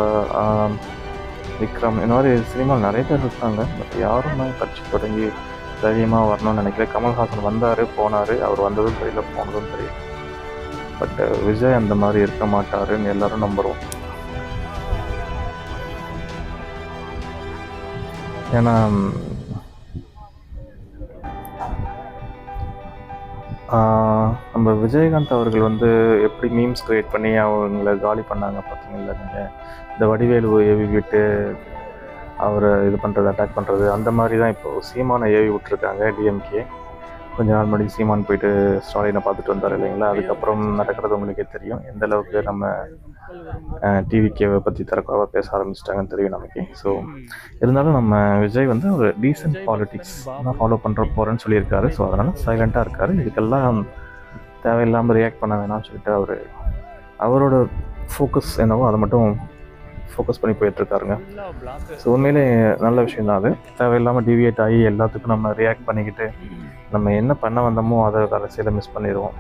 விக்ரம் இந்த மாதிரி சினிமாவில் நிறைய பேர் இருக்காங்க. பட் யாருமே கட்சி தொடங்கி தைரியமாக வரணும்னு நினைக்கல. கமல்ஹாசன் வந்தார் போனார், அவர் வந்ததும் தெரியல போனதும் தெரியல. பட் விஜய் அந்த மாதிரி இருக்க மாட்டாருன்னு எல்லோரும் நம்புகிறோம். ஏன்னா நம்ம விஜயகாந்த் அவர்கள் வந்து எப்படி மீம்ஸ் க்ரியேட் பண்ணி அவங்கள காலி பண்ணாங்க பார்த்தீங்களா நீங்கள். இந்த வடிவேலு ஏவி விட்டு அவரை இது பண்ணுறது, அட்டாக் பண்ணுறது, அந்த மாதிரி தான் இப்போது சீமானை ஏவி விட்டுருக்காங்க டிஎம்கே. கொஞ்ச நாள் முன்னாடி சீமான் போயிட்டு ஸ்டாலினை பார்த்துட்டு வந்தார் இல்லைங்களா. அதுக்கப்புறம் நடக்கிறது உங்களுக்கே தெரியும், எந்த அளவுக்கு நம்ம டிவிகேவை பற்றி தரக்குறவாக பேச ஆரம்பிச்சிட்டாங்கன்னு தெரியும் நமக்கு. ஸோ இருந்தாலும் நம்ம விஜய் வந்து ஒரு டீசென்ட் பாலிட்டிக்ஸ் தான் ஃபாலோ போகிறேன்னு சொல்லியிருக்காரு. ஸோ அதனால் சைலண்ட்டாக இருக்கார். இதுக்கெல்லாம் தேவையில்லாமல் ரியாக்ட் பண்ண வேணாம்னு சொல்லிட்டு அவரோட ஃபோக்கஸ் என்னவோ அதை மட்டும் ஃபோக்கஸ் பண்ணி போயிட்டுருக்காருங்க. ஸோ உண்மையிலே நல்ல விஷயம் தான் அது. தேவையில்லாமல் டிவியேட் ஆகி எல்லாத்துக்கும் நம்ம ரியாக்ட் பண்ணிக்கிட்டு நம்ம என்ன பண்ண வந்தோமோ அதை கடைசியில் மிஸ் பண்ணிடுவோம்.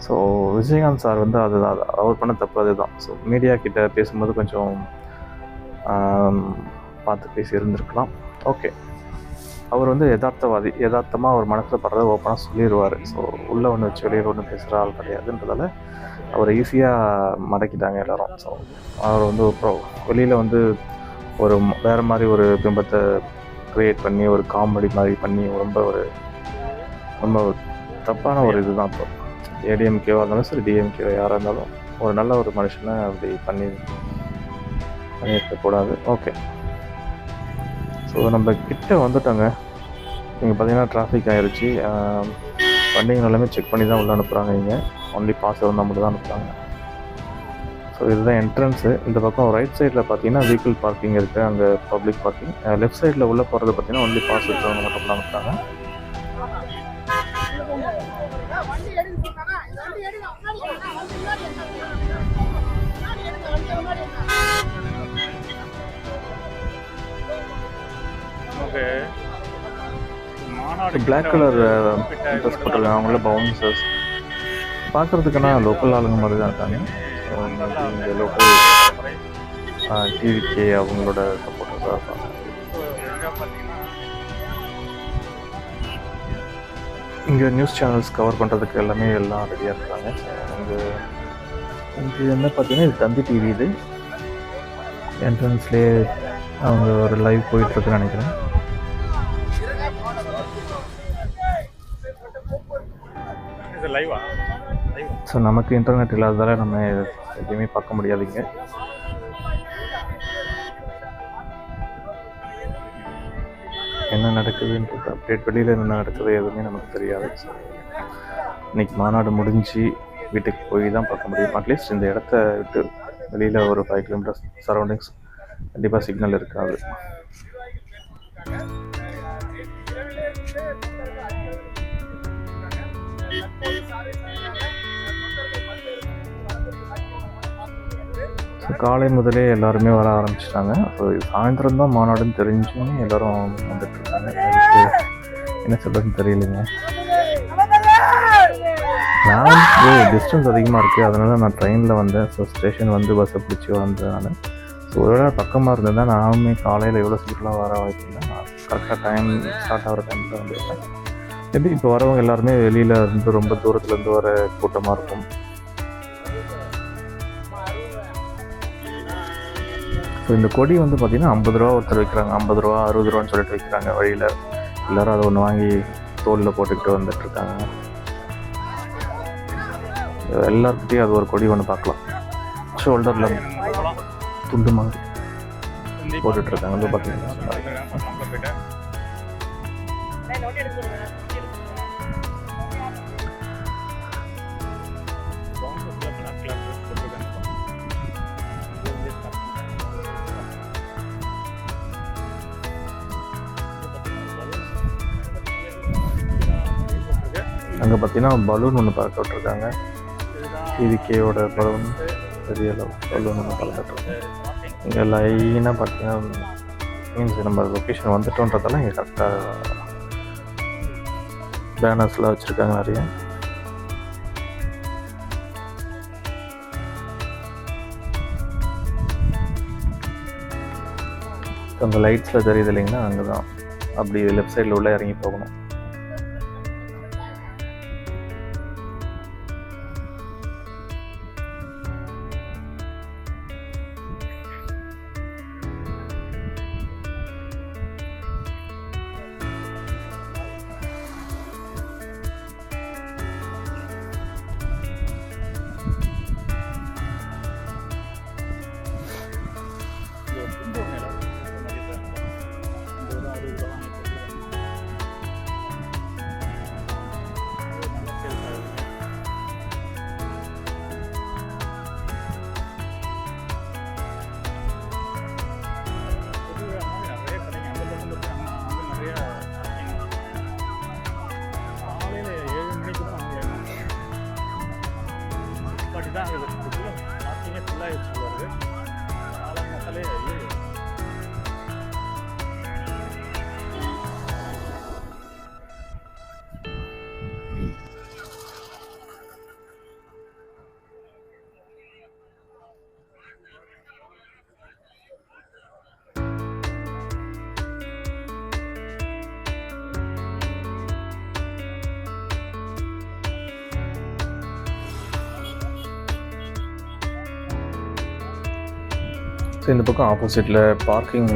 ஸோ விஜயகாந்த் சார் வந்து அது அவர் பண்ண தப்பு அதுதான். ஸோ மீடியா கிட்ட பேசும்போது கொஞ்சம் பார்த்து பேசி இருந்திருக்கலாம். ஓகே, அவர் வந்து யதார்த்தமாக அவர் மனசில் படுறத ஓப்பனாக சொல்லிடுவார். ஸோ உள்ளே ஒன்று வச்சு வெளியில் ஒன்று பேசுகிற ஆள் கிடையாதுன்றதால அவரை ஈஸியாக மடக்கிட்டாங்க எல்லோரும். ஸோ அவர் வந்து வெளியில் வந்து ஒரு வேறு மாதிரி ஒரு பிம்பத்தை க்ரியேட் பண்ணி ஒரு காமெடி மாதிரி பண்ணி ரொம்ப தப்பான ஒரு இதுதான். இப்போ ஏடிஎம்கேவாக இருந்தாலும் சரி டிஎம்கேவோ யாராக இருந்தாலும் ஒரு நல்ல ஒரு மனுஷனை அப்படி பண்ணியிருக்கக்கூடாது. ஓகே, ஸோ நம்ம கிட்ட வந்துட்டோங்க. இங்கே பார்த்தீங்கன்னா டிராஃபிக் ஆகிருச்சு. வண்டிகள் எல்லாமே செக் பண்ணி தான் உள்ளே அனுப்புகிறாங்க. இங்கே ஒன்லி பாஸ் இருந்தால் மட்டும் தான் அனுப்புகிறாங்க. ஸோ இதுதான் என்ட்ரன்ஸு. இந்த பக்கம் ரைட் சைடில் பார்த்தீங்கன்னா வெஹிக்கிள் பார்க்கிங் இருக்குது, அங்கே பப்ளிக் பார்க்கிங். லெஃப்ட் சைடில் உள்ளே போகிறது பார்த்தீங்கன்னா ஒன்லி பாஸ் இருக்கிறவங்க மட்டும் தான் அனுப்புகிறாங்க. பிளாக் கலர் ட்ரெஸ் போட்டிருக்காங்க, அவங்கள பவுன்சர்ஸ் பார்க்குறதுக்குன்னா லோக்கல் ஆளுங்க மாதிரி தான் இருக்காங்க. இங்கே லோக்கல் டிவிகே அவங்களோட சப்போர்ட்டர்ஸாக இருப்பாங்க. இங்கே நியூஸ் சேனல்ஸ் கவர் பண்ணுறதுக்கு எல்லாம் ரெடியாக இருக்காங்க. இங்கே என்ன பார்த்தீங்கன்னா இது தந்தி டிவி. இது என்ட்ரன்ஸ்லேயே அவங்க ஒரு லைவ் போயிட்டுருக்குன்னு நினைக்கிறேன். ஸோ நமக்கு இன்டர்நெட் இல்லாததால் நம்ம எதுவுமே பார்க்க முடியாதுங்க. என்ன நடக்குதுன்றது அப்டேட், வெளியில் என்ன நடக்குது எதுவுமே நமக்கு தெரியாது. ஸோ இன்றைக்கி மாநாடு முடிஞ்சு வீட்டுக்கு போய் தான் பார்க்க முடியும். அட்லீஸ்ட் இந்த இடத்த விட்டு வெளியில் ஒரு 5 கிலோமீட்டர்ஸ் சரௌண்டிங்ஸ் கண்டிப்பாக சிக்னல் இருக்காது. ஸோ காலை முதலே எல்லாருமே வர ஆரம்பிச்சிட்டாங்க. ஸோ சாயந்தரம் தான் மாநாடுன்னு தெரிஞ்சுன்னு எல்லோரும் வந்துட்டுருக்காங்க. என்ன சொல்கிறதுன்னு தெரியலைங்க. நான் வந்து டிஸ்டன்ஸ் அதிகமாக இருக்குது, அதனால் நான் ட்ரெயினில் வந்தேன். ஸோ ஸ்டேஷன் வந்து பஸ்ஸை பிடிச்சி வந்தேன் நான். ஸோ ஒரு வேளை பக்கமாக இருந்ததுன்னா நானுமே காலையில் எவ்வளோ சீக்கிரம் வர வாய்ப்புஇல்லை. நான் கரெக்டாக டைம் ஸ்டார்ட் ஆகிற டைமில் வந்துருக்கேன். மேபி இப்போ வரவங்க எல்லாருமே வெளியில் இருந்து ரொம்ப தூரத்துலேருந்து வர கூட்டமாக இருக்கும். ஸோ இந்த கொடி வந்து பார்த்திங்கன்னா 50 ரூபா ஒருத்தர் வைக்கிறாங்க, 50 ரூபா 60 ரூபான்னு சொல்லிட்டு வைக்கிறாங்க வழியில். எல்லோரும் அதை ஒன்று வாங்கி தோலில் போட்டுக்கிட்டு வந்துட்டுருக்காங்க. எல்லாருக்கிட்டையும் அது ஒரு கொடி ஒன்று பார்க்கலாம். ஷோல்டரில் துண்டு மாதிரி போட்டுட்ருக்காங்க. வந்து பார்த்தீங்கன்னா அங்கே பார்த்தீங்கன்னா பலூன் ஒன்று பறக்க விட்ருக்காங்க. டிவிகேயோட பலூன், பெரிய பலூன் ஒன்று பறந்துட்டுருக்காங்க. இங்கே லைனாக பார்த்தீங்கன்னா மீன்ஸ் நம்ம லொக்கேஷன் வந்துட்டோன்றதால இங்கே கரெக்டாக பேனர்ஸ்லாம் வச்சுருக்காங்க நிறைய. அந்த லைட்ஸில் தெரியுது இல்லைங்கன்னா அங்கே தான் அப்படி லெஃப்ட் சைடில் உள்ளே இறங்கி போகணும். ஸோ இந்த பக்கம் ஆப்போசிட்டில் பார்க்கிங்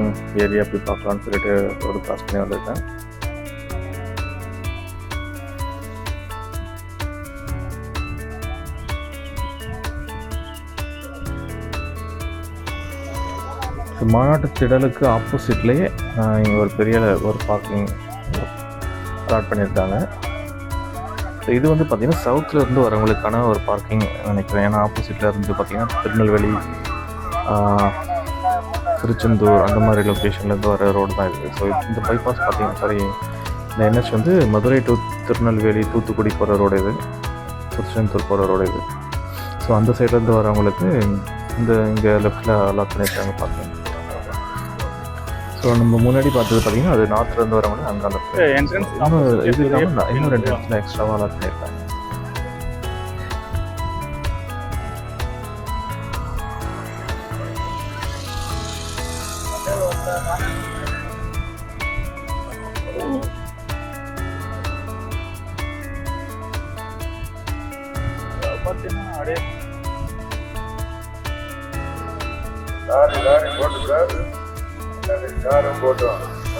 ஏரியா போய் பார்க்கலான்னு சொல்லிட்டு ரோடு கிராஸ் பண்ணி வந்திருக்கேன். மாநாட்டு திடலுக்கு ஆப்போசிட்லேயே இங்கே ஒரு பெரிய ஒரு பார்க்கிங் அலாட் பண்ணியிருக்காங்க. ஸோ இது வந்து பார்த்திங்கன்னா சவுத்தில் இருந்து வரவங்களுக்கான ஒரு பார்க்கிங் நினைக்கிறேன். ஏன்னா ஆப்போசிட்டில் இருந்து பார்த்திங்கன்னா திருநெல்வேலி, திருச்செந்தூர் அந்த மாதிரி லொக்கேஷன்லேருந்து வர ரோடு தான் இருக்குது. ஸோ இந்த பைபாஸ் பார்த்திங்கன்னா சாரி இந்த NH வந்து மதுரை டு திருநெல்வேலி, தூத்துக்குடி போகிற ரோடு இது, திருச்செந்தூர் போகிற ரோடு இது. ஸோ அந்த சைட்லேருந்து வரவங்களுக்கு இங்கே லெஃப்டில் அலாட் பண்ணியிருக்காங்க பார்க்கிங். ஸோ நம்ம முன்னாடி பார்த்தது பார்த்தீங்கன்னா அது நார்த்லேருந்து வரவங்க அங்கே அந்த இது இல்லாமல் இன்னும் 2 இடத்துல எக்ஸ்ட்ராவாக அலாட் பண்ணியிருக்காங்க.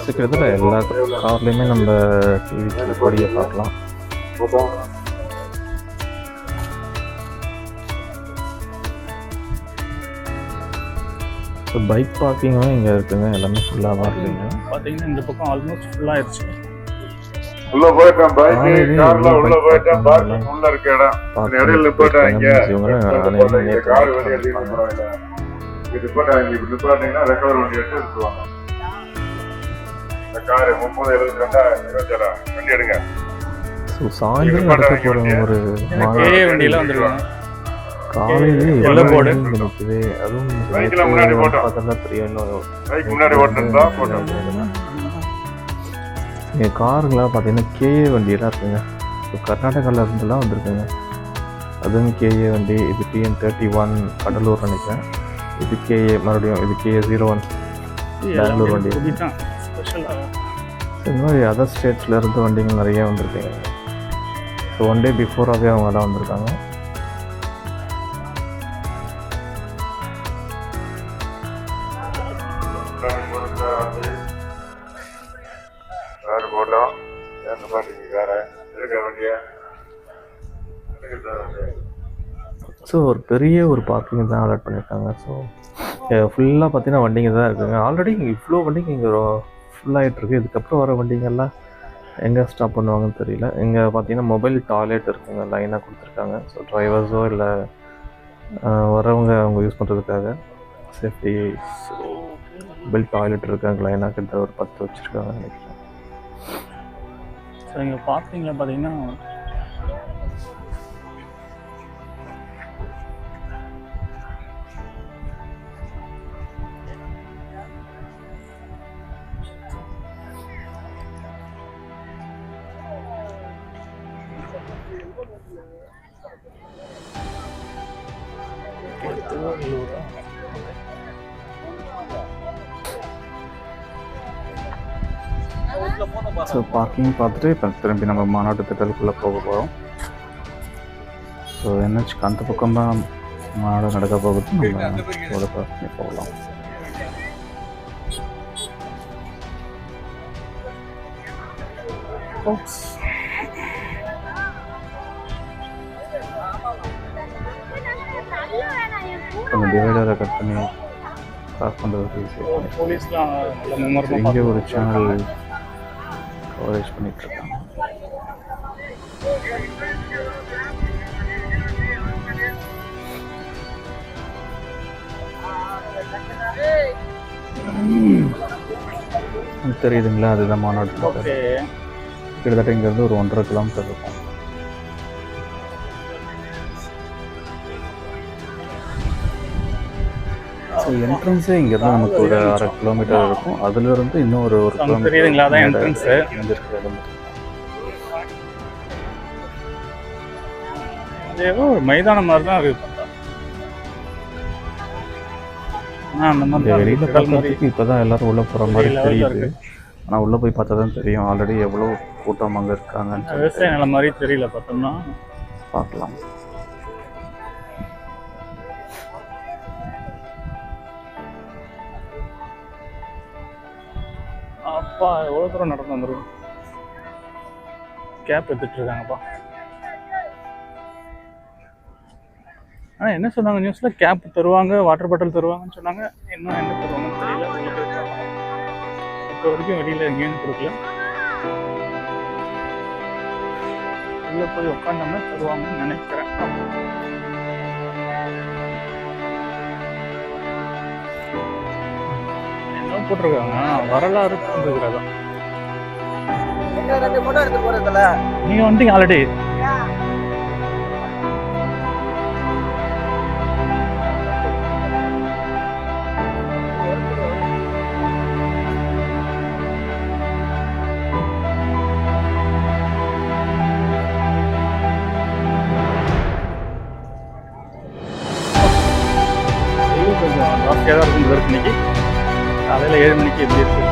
கிட்டத்தட்ட எல்லா கார்லேயுமே நம்ம டிவி கொடியை பார்க்கலாம். ஸோ பைக் பார்க்கிங்கும் இங்கே இருக்குங்க, எல்லாமே ஃபுல்லாக தான் இருக்குங்க. பார்த்தீங்கன்னா இந்த பக்கம் ஆல்மோஸ்ட் ஃபுல்லாக ஆயிடுச்சு. உள்ள போயிட்டேன், பைக் கார்ல உள்ள போயிட்டேன், பார்க்கிங் உள்ள இருக்க இடம் இடையில போட்டாங்க. கார் வண்டி எடுத்துட்டு இது போட்டாங்க, இப்படி நிப்பாட்டிங்கன்னா ரெக்கவர் வண்டி எடுத்து எடுத்துவாங்க. இந்த கார் 30-72 வண்டி எடுங்க. ஸோ சாயந்தரம் நடக்க போகிற ஒரு வண்டியெல்லாம் வந்துருவாங்க. காலையிலே எவ்வளோ போடு நிற்குது, அதுவும் பைக்கில் முன்னாடி போட்டோம், பார்த்தா தெரியும். பைக் முன்னாடி ஓட்டுன்னு தான் போட்டோம். இங்கே காருங்களாம் பார்த்தீங்கன்னா KA வண்டியெல்லாம் இருக்குங்க. இப்போ கர்நாடகாவில் இருந்துலாம் வந்திருக்குங்க. அதுவும் KA வண்டி. இது TN31 கடலூர் நினைக்கிறேன். இது KA மறுபடியும் இது KA01 பெங்களூர் வண்டி. இந்த மாதிரி அதர் ஸ்டேட்ஸில் இருந்து வண்டிகள் நிறைய வந்திருக்குங்க. ஸோ 1 டே பிஃபோராகவே அவங்கெல்லாம் வந்திருக்காங்க. ஸோ ஒரு பெரிய ஒரு பார்க்கிங் தான் அலாட் பண்ணியிருக்காங்க. ஸோ ஃபுல்லாக பார்த்தீங்கன்னா வண்டிங்க தான் இருக்குங்க. ஆல்ரெடி இங்கே இவ்வளோ வண்டிங்க இங்கே ஃபுல்லாகிட்டுருக்கு. இதுக்கப்புறம் வர வண்டிங்கெல்லாம் எங்கே ஸ்டாப் பண்ணுவாங்கன்னு தெரியல. இங்கே பார்த்தீங்கன்னா மொபைல் டாய்லெட் இருக்குங்க, லைனாக கொடுத்துருக்காங்க. ஸோ டிரைவர்ஸோ இல்லை வரவங்க அவங்க யூஸ் பண்ணுறதுக்காக சேஃப்டி மொபைல் டாய்லெட் இருக்காங்க, லைனாக கிட்ட ஒரு 10 வச்சுருக்காங்க நினைக்கிறேன். ஸோ இங்கே பார்க்கிங்கில் பார்த்தீங்கன்னா ஸோ பார்க்கிங் பார்த்துட்டு இப்போ திரும்பி நம்ம மாநாட்டு திட்டலுக்குள்ளே போக போகிறோம். ஸோ NHக்கு அந்த பக்கம் தான் மாநாடு நடக்க போகுது. நம்ம ரோட கிராஸ் பண்ணி போகலாம். கொஞ்சம் டிவைடரை கட் பண்ணி கிராஸ் பண்ணுறதுக்கு போலீஸ்லாம் இங்கே ஒரு சேனல் கவரேஜ் பண்ணிகிட்ருக்காங்க. தெரியுதுங்களா, அதுதான் மாநாடு. கிட்டத்தட்ட இங்கேருந்து ஒரு 1.5 கிலோமீட்டர் இருக்கும். ஸோ என்ட்ரன்ஸே இங்கேருந்து நமக்கு ஒரு 1/2 கிலோமீட்டர் இருக்கும். அதுலேருந்து இன்னும் ஒரு கிலோமீட்டர் தெரியுதுங்களா, அதான் என்ட்ரன்ஸு. ஏதோ ஒரு மைதானம் மாதிரி தான் இருக்குது. அந்த மாதிரி வெளியில் பார்க்கறதுக்கு இப்போ தான் எல்லோரும் உள்ளே போகிற மாதிரி தெரியுது. ஆனால் உள்ளே போய் பார்த்தா தான் தெரியும் ஆல்ரெடி எவ்வளோ கூட்டம் அங்கே இருக்காங்கன்னு. விவசாய நிலம் மாதிரி தெரியல, பார்த்தோம்னா பார்க்கலாம். அப்பா எவ்வளோ தூரம் நடந்து வந்துருக்கும். கேப் எடுத்துட்டு இருக்காங்கப்பா. ஆனால் என்ன சொன்னாங்க நியூஸில் கேப் தருவாங்க, வாட்டர் பாட்டில் தருவாங்கன்னு சொன்னாங்க. இன்னும் என்ன தருவாங்கன்னு தெரியல. இப்போ வரைக்கும் வெளியில் எங்கேயும் கொடுக்கல. உள்ளே போய் உட்காந்தோம்னா தருவாங்கன்னு நினைக்கிறேன். என்ன போட்டிருக்காங்க, வரலாறு இருக்கிறதா. நீங்க வந்துட்டீங்க ஆல்ரெடி. கொஞ்சம் ஜாஸ்தியாக தான் இருக்கும் இன்னைக்கு காலையில் 7 மணிக்கு எப்படி இருக்கு.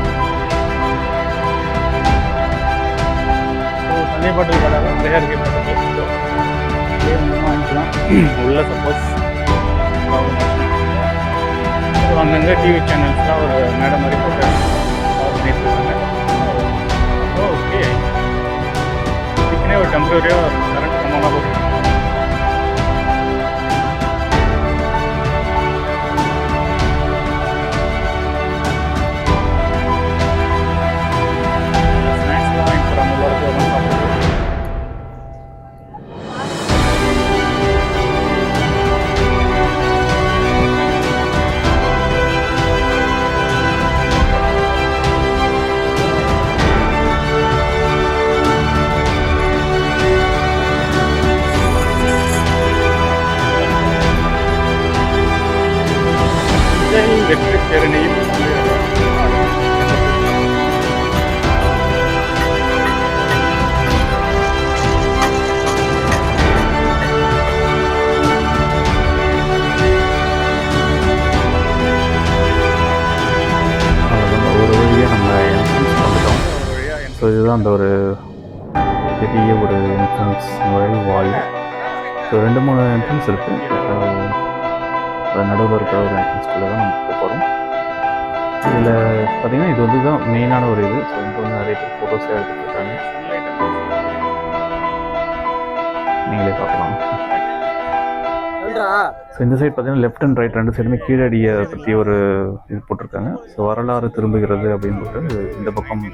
தண்ணி பாட்டில் கடை நிறையா இருக்கு. வாங்கிக்கலாம் உள்ள. சப்போஸ் அங்கங்கே டிவி சேனல்ஸ்லாம் ஒரு மேடம் மாதிரி போட்டு கவர் பண்ணிட்டு இருக்காங்க. ஓகே, இதுக்குன்னே ஒரு டெம்பரரியாக ஒரு கரண்ட் கம்மமாக போட்டு வெற்றி பேரணியும் ஒரு வழியாக நம்ம என்ட்ரன்ஸ் வந்துட்டோம். ஸோ இதுதான் அந்த ஒரு பெரிய ஒரு என்ட்ரன்ஸ் நுழைவாயில். ஸோ 2-3 என்ட்ரன்ஸ் இருக்குது. நடுவில் இருக்கிற ஒரு என்ட்ரன்ஸ்குள்ளே தான் நம்ம போகிறோம். இதில் பார்த்திங்கன்னா இது வந்து தான் மெயினான ஒரு இது. ஸோ இங்கே வந்து நிறைய பேர் ஃபோட்டோஸே எடுத்துகிட்டு இருக்காங்க. நீங்களே பார்க்கலாம். ஸோ இந்த சைட் பார்த்தீங்கன்னா லெஃப்ட் அண்ட் ரைட் 2 சைடுமே கீழடியை பற்றி ஒரு இது போட்டிருக்காங்க. ஸோ வரலாறு திரும்புகிறது அப்படின்னு போட்டு இந்த பக்கம்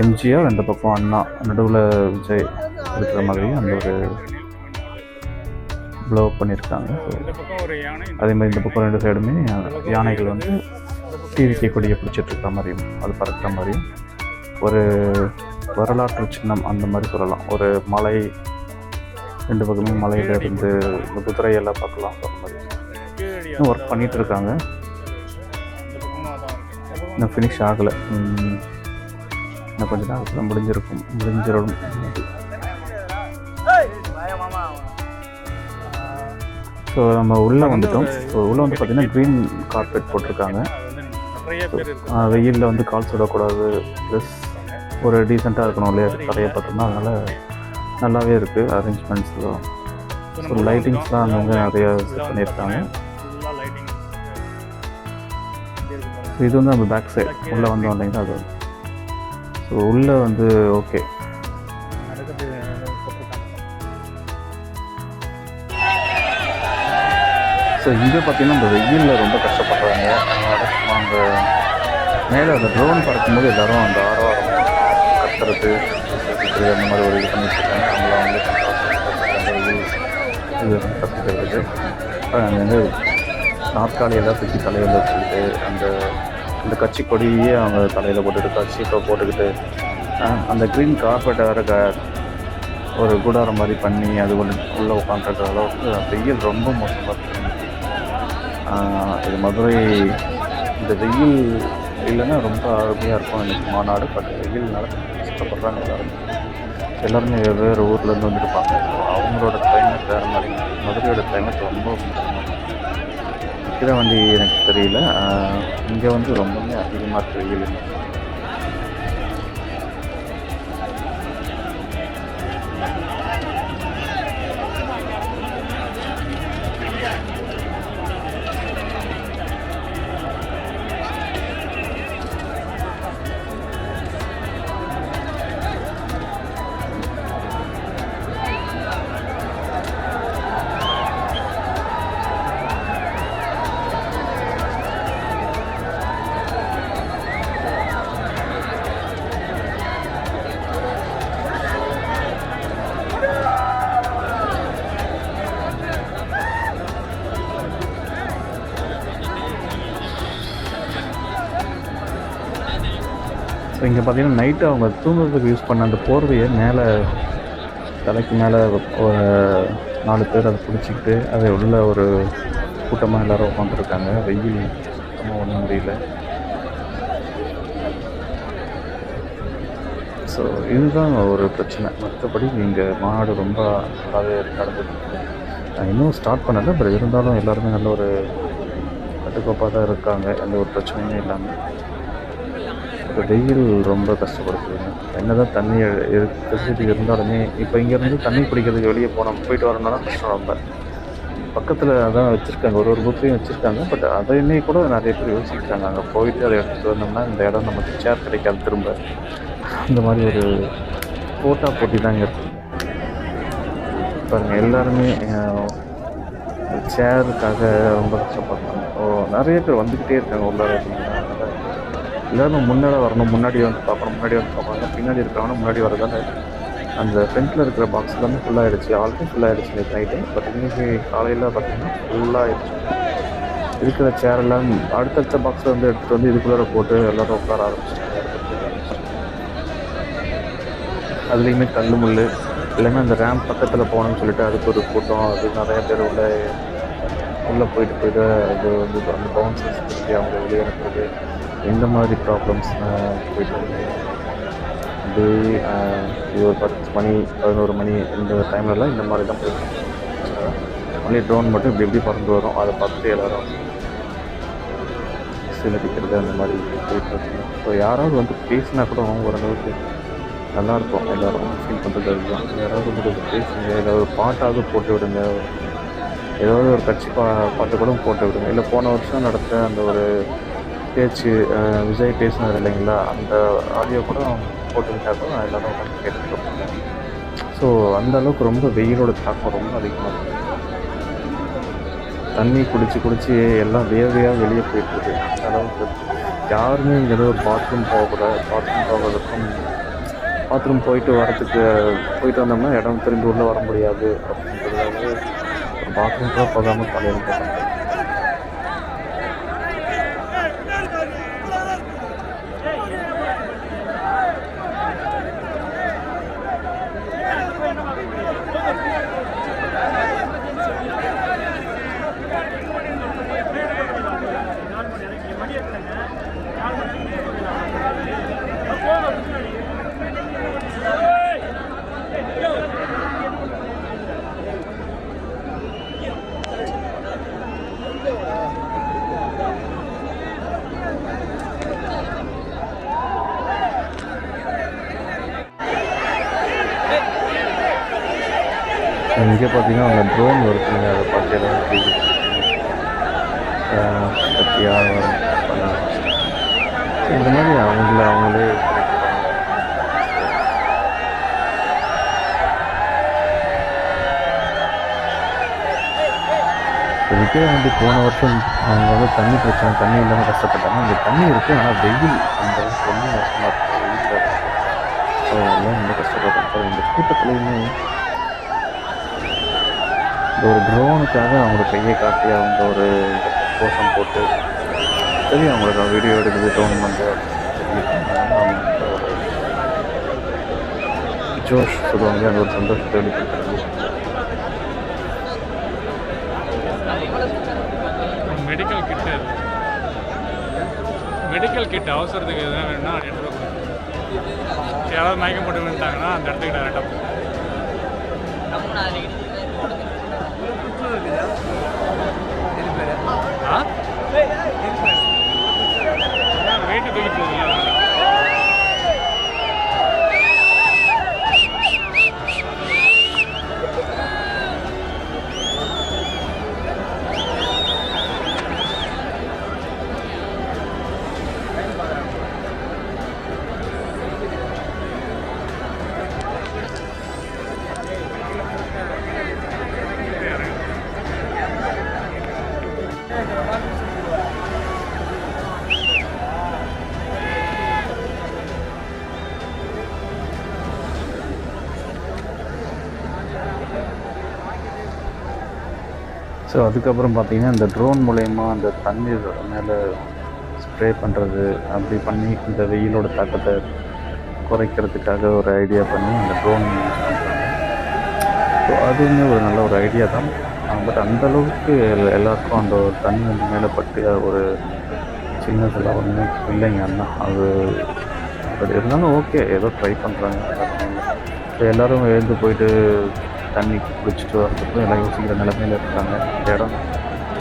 எம்ஜிஆர், இந்த பக்கம் அண்ணா, நடுவில் விஜய் இருக்கிற மாதிரி அந்த ஒரு ப்ளோ பண்ணியிருக்காங்க. ஸோ அதே மாதிரி இந்த பக்கம் 2 சைடுமே யானைகள் வந்து டிவிகே கொடியை பிடிச்சிட்ருக்கிற மாதிரியும் அது பறக்கிற மாதிரியும் ஒரு வரலாற்று சின்னம் அந்த மாதிரி சொல்லலாம். ஒரு மலை, 2 பக்கமே மலையில் இருந்து இந்த குதிரையெல்லாம் பார்க்கலாம். அந்த மாதிரி இன்னும் ஒர்க் பண்ணிகிட்டு இருக்காங்க. இன்னும் ஃபினிஷ் ஆகலை. இன்னும் கொஞ்சம் நேரத்தில் முடிஞ்சிடும். ஸோ நம்ம உள்ளே வந்துட்டோம். ஸோ உள்ளே வந்து பார்த்திங்கன்னா க்ரீன் கார்பெட் போட்டிருக்காங்க. வெயிலில் வந்து கால் சுடக்கூடாது, ப்ளஸ் ஒரு டீசெண்டாக இருக்கணும் இல்லையா கரையை பார்த்தோம்னா. அதனால் நல்லாவே இருக்குது அரேஞ்ச்மெண்ட்ஸ்லாம். ஸோ லைட்டிங்ஸ்லாம் அங்கங்கே நிறையா செட் பண்ணியிருக்காங்க. ஸோ இது வந்து நம்ம பேக் சைடு உள்ளே வந்தோம் இல்லைங்களா அது. ஸோ உள்ளே வந்து ஓகே. ஸோ இங்கே பார்த்தீங்கன்னா இந்த வெயிலில் ரொம்ப கஷ்டப்படுறாங்க. அங்கே மேலே அந்த ட்ரோன் பறக்கும்போது எல்லோரும் அந்த ஆரவாரம் கத்துறது அந்த மாதிரி ஒரு இது பண்ணிட்டுருக்காங்க. அவங்கள வந்து இது கற்றுக்கிறது. அங்கே வந்து நாற்காலியெல்லாம் சுற்றி தலையில் வச்சுக்கிட்டு அந்த கட்சி கொடியே அவங்க தலையில் போட்டுட்டு கட்சியை போட்டுக்கிட்டு அந்த க்ரீன் கார்பெட்டை வேறு ஒரு கூடாரம் மாதிரி பண்ணி அது உள்ளே உட்காந்துருக்கிற அளவுக்கு வெயில் ரொம்ப மோசமாக இருக்குது. இது மதுரை இந்த வெயில் இல்லைன்னா ரொம்ப அருமையாக இருக்கும் எனக்கு மாநாடு. பட் வெயில்னால கஷ்டப்படுறாங்க எல்லாருமே வெவ்வேறு ஊர்லேருந்து வந்துருப்பாங்க. அவங்களோட கிளைமேட் வேறு மாதிரி. மதுரையோட கிளைமேட் ரொம்ப மோசமாக நிற்கிற வண்டி எனக்கு தெரியல. இங்கே வந்து ரொம்பவுமே அதிகமாக இருக்குது வெயில். ஸோ இங்கே பார்த்தீங்கன்னா நைட்டு அவங்க தூங்குறதுக்கு யூஸ் பண்ண அந்த போர்வையை மேலே தலைக்கு மேலே ஒரு 4 பேர் அதை பிடிச்சிக்கிட்டு அதை உள்ள ஒரு கூட்டமாக எல்லோரும் உட்காந்துருக்காங்க. வெயில் சுத்தமாக ஒன்றும் முடியல. ஸோ இதுதான் ஒரு பிரச்சனை. மற்றபடி இங்கே மாநாடு ரொம்ப நல்லாவே நடந்துருக்கு. இன்னும் ஸ்டார்ட் பண்ணலை, பட் இருந்தாலும் எல்லாருமே நல்ல ஒரு கட்டுக்கோப்பாக தான் இருக்காங்க, எந்த ஒரு பிரச்சனையுமே இல்லாமல். இப்போ வெயில் ரொம்ப கஷ்டப்படுத்துதுங்க. என்ன தான் தண்ணி ஃபெசிலிட்டி இருந்தாலுமே இப்போ இங்கேருந்து தண்ணி குடிக்கிறதுக்கு வெளியே போயிட்டு வரணும்னா கஷ்டம் ரொம்ப. பக்கத்தில் அதான் வச்சுருக்காங்க, ஒரு பூத்தையும் வச்சுருக்காங்க. பட் அதையுமே கூட நிறைய பேர் யோசிக்கிறாங்க, அங்கே போயிட்டு அதை எடுத்துகிட்டு வந்தோம்னா இந்த இடம் நமக்கு சேர் கிடைக்காது திரும்ப. இந்த மாதிரி ஒரு போட்டி தாங்க இருக்குது. பாருங்கள், எல்லாருமே சேருக்காக ரொம்ப கஷ்டப்படுறாங்க. நிறைய பேர் வந்துக்கிட்டே இருக்காங்க உள்ளார. எல்லோரும் முன்னாடி வரணும், முன்னாடி வந்து பார்ப்பாங்க. பின்னாடி இருக்கிறவங்க முன்னாடி வரதால அந்த ஃப்ரண்ட்டில் இருக்கிற பாக்ஸ் எல்லாமே ஃபுல்லாகிடுச்சு. ஆல்ரெடி ஃபுல்லாகிடுச்சு நேற்று நைட்டு. பட் இன்றைக்கி காலையில் பார்த்திங்கன்னா ஃபுல்லாகிடுச்சு. இருக்கிற சேரெல்லாம் அடுத்தடுத்த பாக்ஸில் வந்து எடுத்துகிட்டு வந்து இதுக்குள்ளே போட்டு எல்லோரும் உட்கார ஆரம்பிச்சிட்டாங்க. அதுலேயுமே கல் முள் இல்லைன்னா அந்த ரேம்ப் பக்கத்தில் போகணும்னு சொல்லிட்டு அதுக்கு ஒரு கூட்டம். அது நிறையா பேர் உள்ளே போயிட்டு அது வந்து அந்த பவுன்சர்ஸ் பற்றி அவங்க வெளியே அனுப்புறது, இந்த மாதிரி ப்ராப்ளம்ஸ் போயிட்டு அது ஒரு 10 மணி 11 மணி இந்த டைம்லலாம் இந்த மாதிரி தான் போயிட்டு ஒன்லி ட்ரோன் மட்டும் இப்படி பறந்து வரும். அதை பார்த்துட்டு எல்லோரும் சிலடிக்கிறது அந்த மாதிரி போயிட்டு இருக்குங்க. ஸோ யாராவது வந்து பேசினா கூட ஓரளவுக்கு நல்லாயிருக்கும். எல்லோரும் ஃபீல் பண்ணுறது அதுதான். யாராவது உங்களுக்கு பேசுங்க, ஏதாவது பாட்டாவது போட்டு விடுங்க, ஏதாவது ஒரு கட்சி பாட்டு கூட போட்டு விடுங்க. இல்லை போன வருஷம் நடத்த அந்த ஒரு பேச்சு விஜய் பேசினார் இல்லைங்களா, அந்த ஆடியோ கூட போட்டுக்கிட்டா கூட எல்லோரும் உட்காந்து கேட்டுட்டு இருப்பாங்க. ஸோ அந்தளவுக்கு ரொம்ப வெயிலோட தாக்கம் ரொம்ப அதிகமாக இருக்குது. தண்ணி குடிச்சு எல்லாம் வேர்வையாக வெளியே போயிட்டுருக்கு. அந்த அளவுக்கு யாருமே இங்கே ஏதோ ஒரு பாத்ரூம் போகிறதுக்கும் பாத்ரூம் போயிட்டு வந்தோம்னா இடம் திரும்பி உள்ளே வர முடியாது அப்படின்றதுக்காக ஒரு பாத்ரூம் கூட போகாமல் காலையில் போகிறாங்க. இங்கே பார்த்தீங்கன்னா அவங்க ட்ரோன் வருதுங்க, அதை பார்த்து எல்லாம் பற்றியாக பண்ணாங்க. இந்த மாதிரி அவங்களே இதுக்கே வந்து போன வருஷம் அவங்க வந்து தண்ணி பிரச்சனை, தண்ணி இல்லாமல் கஷ்டப்பட்டாங்க. இங்கே தண்ணி இருக்குது, ஆனால் வெயில் அந்த அளவுக்கு ரொம்ப மோசமாக இருக்குது. வெயிலில் எல்லாம் ரொம்ப கஷ்டப்பட்டாங்க. இந்த கூட்டத்துலேயுமே இந்த ஒரு ட்ரோனுக்காக அவங்க கையை காட்டி அவங்க ஒரு கோஷம் போட்டு சரி அவங்களுக்கு வீடியோ எடுக்குது ட்ரோன் வந்து அவங்க ஒரு ஜோஷ் சொல்லுவாங்க, அந்த ஒரு சந்தோஷத்தை வெளிப்படுத்துறாங்க. மெடிக்கல் கிட் அவசரத்துக்கு எதுனா வேணும்னா எடுத்துகிட்டு யாராவது மயக்கம் போட்டு விழுந்தாங்கன்னா அந்த இடத்துக்கு டேரெக்டாக போகும். வெயிட்டு தூக்கி போகுது. ஸோ அதுக்கப்புறம் பார்த்தீங்கன்னா இந்த ட்ரோன் மூலயமா அந்த தண்ணீர் மேலே ஸ்ப்ரே பண்ணுறது அப்படி பண்ணி இந்த வெயிலோட தாக்கத்தை குறைக்கிறதுக்காக ஒரு ஐடியா பண்ணி அந்த ட்ரோன் யூஸ் பண்ணுறாங்க. ஸோ அதுவுமே ஒரு நல்ல ஒரு ஐடியா தான். பட் அந்தளவுக்கு எல்லாருக்கும் அந்த ஒரு தண்ணி வந்து மேலே பட்டு ஒரு சின்னதில் ஒன்றும் இல்லைங்க அண்ணா. அது பட் இருந்தாலும் ஓகே, ஏதோ ட்ரை பண்ணுறாங்க. ஸோ எல்லோரும் எழுந்து போயிட்டு தண்ணி குடிச்சிட்டு வரதுக்கும் எல்லாம் யோசிக்கிற நிலைமையில் இருக்காங்க. இந்த இடம்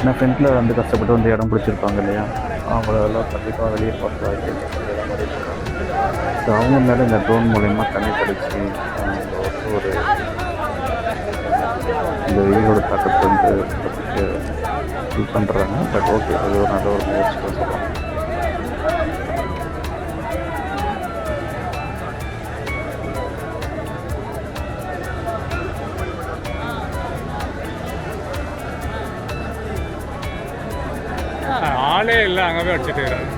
ஏன்னா ஃப்ரெண்டில் வந்து கஷ்டப்பட்டு வந்து இடம் பிடிச்சிருப்பாங்க இல்லையா, அவங்களெல்லாம் கண்டிப்பாக வெளியே பார்க்க வாய்ப்பு மாதிரி இருக்காங்க. ஸோ அவங்க மேலே இந்த ட்ரோன் மூலயமா தண்ணி தெளித்து ஒரு இந்த வெயிலோட தாக்கத்தை வந்து இது பண்ணுறாங்க. பட் ஓகே, அது ஒரு நல்ல ஒரு முயற்சி தான் சொல்லலாம். ஆளே இல்லை, அங்கே போய் அடிச்சுட்டு இருக்கிறாங்க.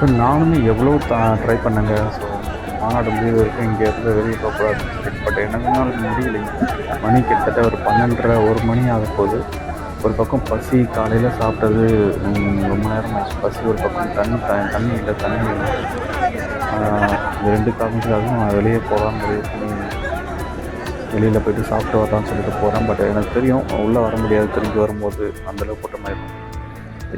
ஸோ நானுமே எவ்வளோ ட்ரை பண்ணேங்க. ஸோ மாநாடு முடிவு வரைக்கும் இங்கேருந்து வெளியே போகக்கூடாதுன்னு சொல்லிட்டு, பட் என்னன்னாலும் முடியலைங்க. மணி கிட்டத்தட்ட ஒரு 12:30 1 மணி ஆக போகுது. ஒரு பக்கம் பசி, காலையில் சாப்பிட்டது ரொம்ப நேரம் ஆச்சு. பசி ஒரு பக்கம், தண்ணி இல்லை. இந்த 2 காரணத்துக்காகவும் நான் வெளியே போகலான்னு முடிவு பண்ணி வெளியில் போய்ட்டு சாப்பிட்டு வரலான்னு சொல்லிட்டு போகிறேன். பட் எனக்கு தெரியும் உள்ளே வர முடியாது, திரும்பி வரும்போது அந்தளவு கூட்டமாயிருக்கும்.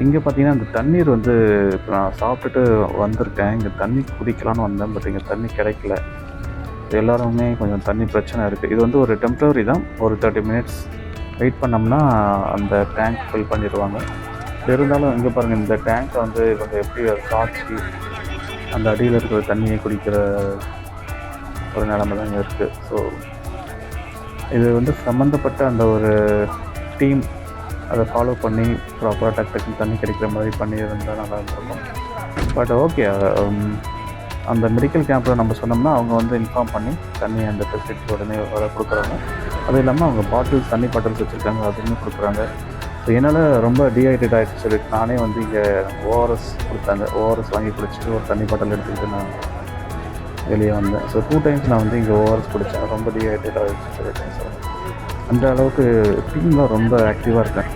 இங்கே பார்த்தீங்கன்னா இந்த தண்ணீர் வந்து இப்போ நான் சாப்பிட்டுட்டு வந்திருக்கேன். இங்கே தண்ணி குடிக்கலான்னு வந்தேன், பட் இங்கே தண்ணி கிடைக்கல. எல்லாருமே கொஞ்சம் தண்ணி பிரச்சனை இருக்குது. இது வந்து ஒரு டெம்ப்ரவரி தான். ஒரு 30 மினிட்ஸ் வெயிட் பண்ணோம்னா அந்த டேங்க் ஃபில் பண்ணிடுவாங்க. இருந்தாலும் இங்கே பாருங்கள், இந்த டேங்க்கை வந்து இவங்க எப்படி சாட்சி அந்த அடியில் இருக்கிற தண்ணியை குடிக்கிற ஒரு நிலைமை தான் இங்கே இருக்குது. ஸோ இது வந்து சம்மந்தப்பட்ட அந்த ஒரு டீம் அதை ஃபாலோ பண்ணி ப்ராப்பராக டக்குன்னு தண்ணி கிடைக்கிற மாதிரி பண்ணியிருந்தால் நல்லா இருந்திருக்கும். பட் ஓகே, அந்த மெடிக்கல் கேம்பில் நம்ம சொன்னோம்னா அவங்க வந்து இன்ஃபார்ம் பண்ணி தண்ணி அந்த ஃபெசிலிட்டி உடனே வர கொடுக்குறாங்க. அது இல்லாமல் அவங்க பாட்டில்ஸ், தண்ணி பாட்டில்ஸ் வச்சுருக்காங்க, அதுவுமே கொடுக்குறாங்க. ஸோ என்னால் ரொம்ப டீஹைட்ரேட் ஆகிடுச்சு சொல்லிட்டு நானே வந்து இங்கே ஓஆர்எஸ் கொடுத்தாங்க. ஓஆர்எஸ் வாங்கி குடிச்சிட்டு ஒரு தண்ணி பாட்டில் எடுத்துக்கிட்டு நான் வெளியே வந்தேன். ஸோ 2 டைம்ஸ் நான் வந்து இங்கே ஓஆர்எஸ் குடித்தேன். ரொம்ப டீஹைட்ரேட் ஆகிடுச்சு சொல்லிட்டேன். ஸோ அந்த அளவுக்கு டீம்லாம் ரொம்ப ஆக்டிவாக இருக்கேன்.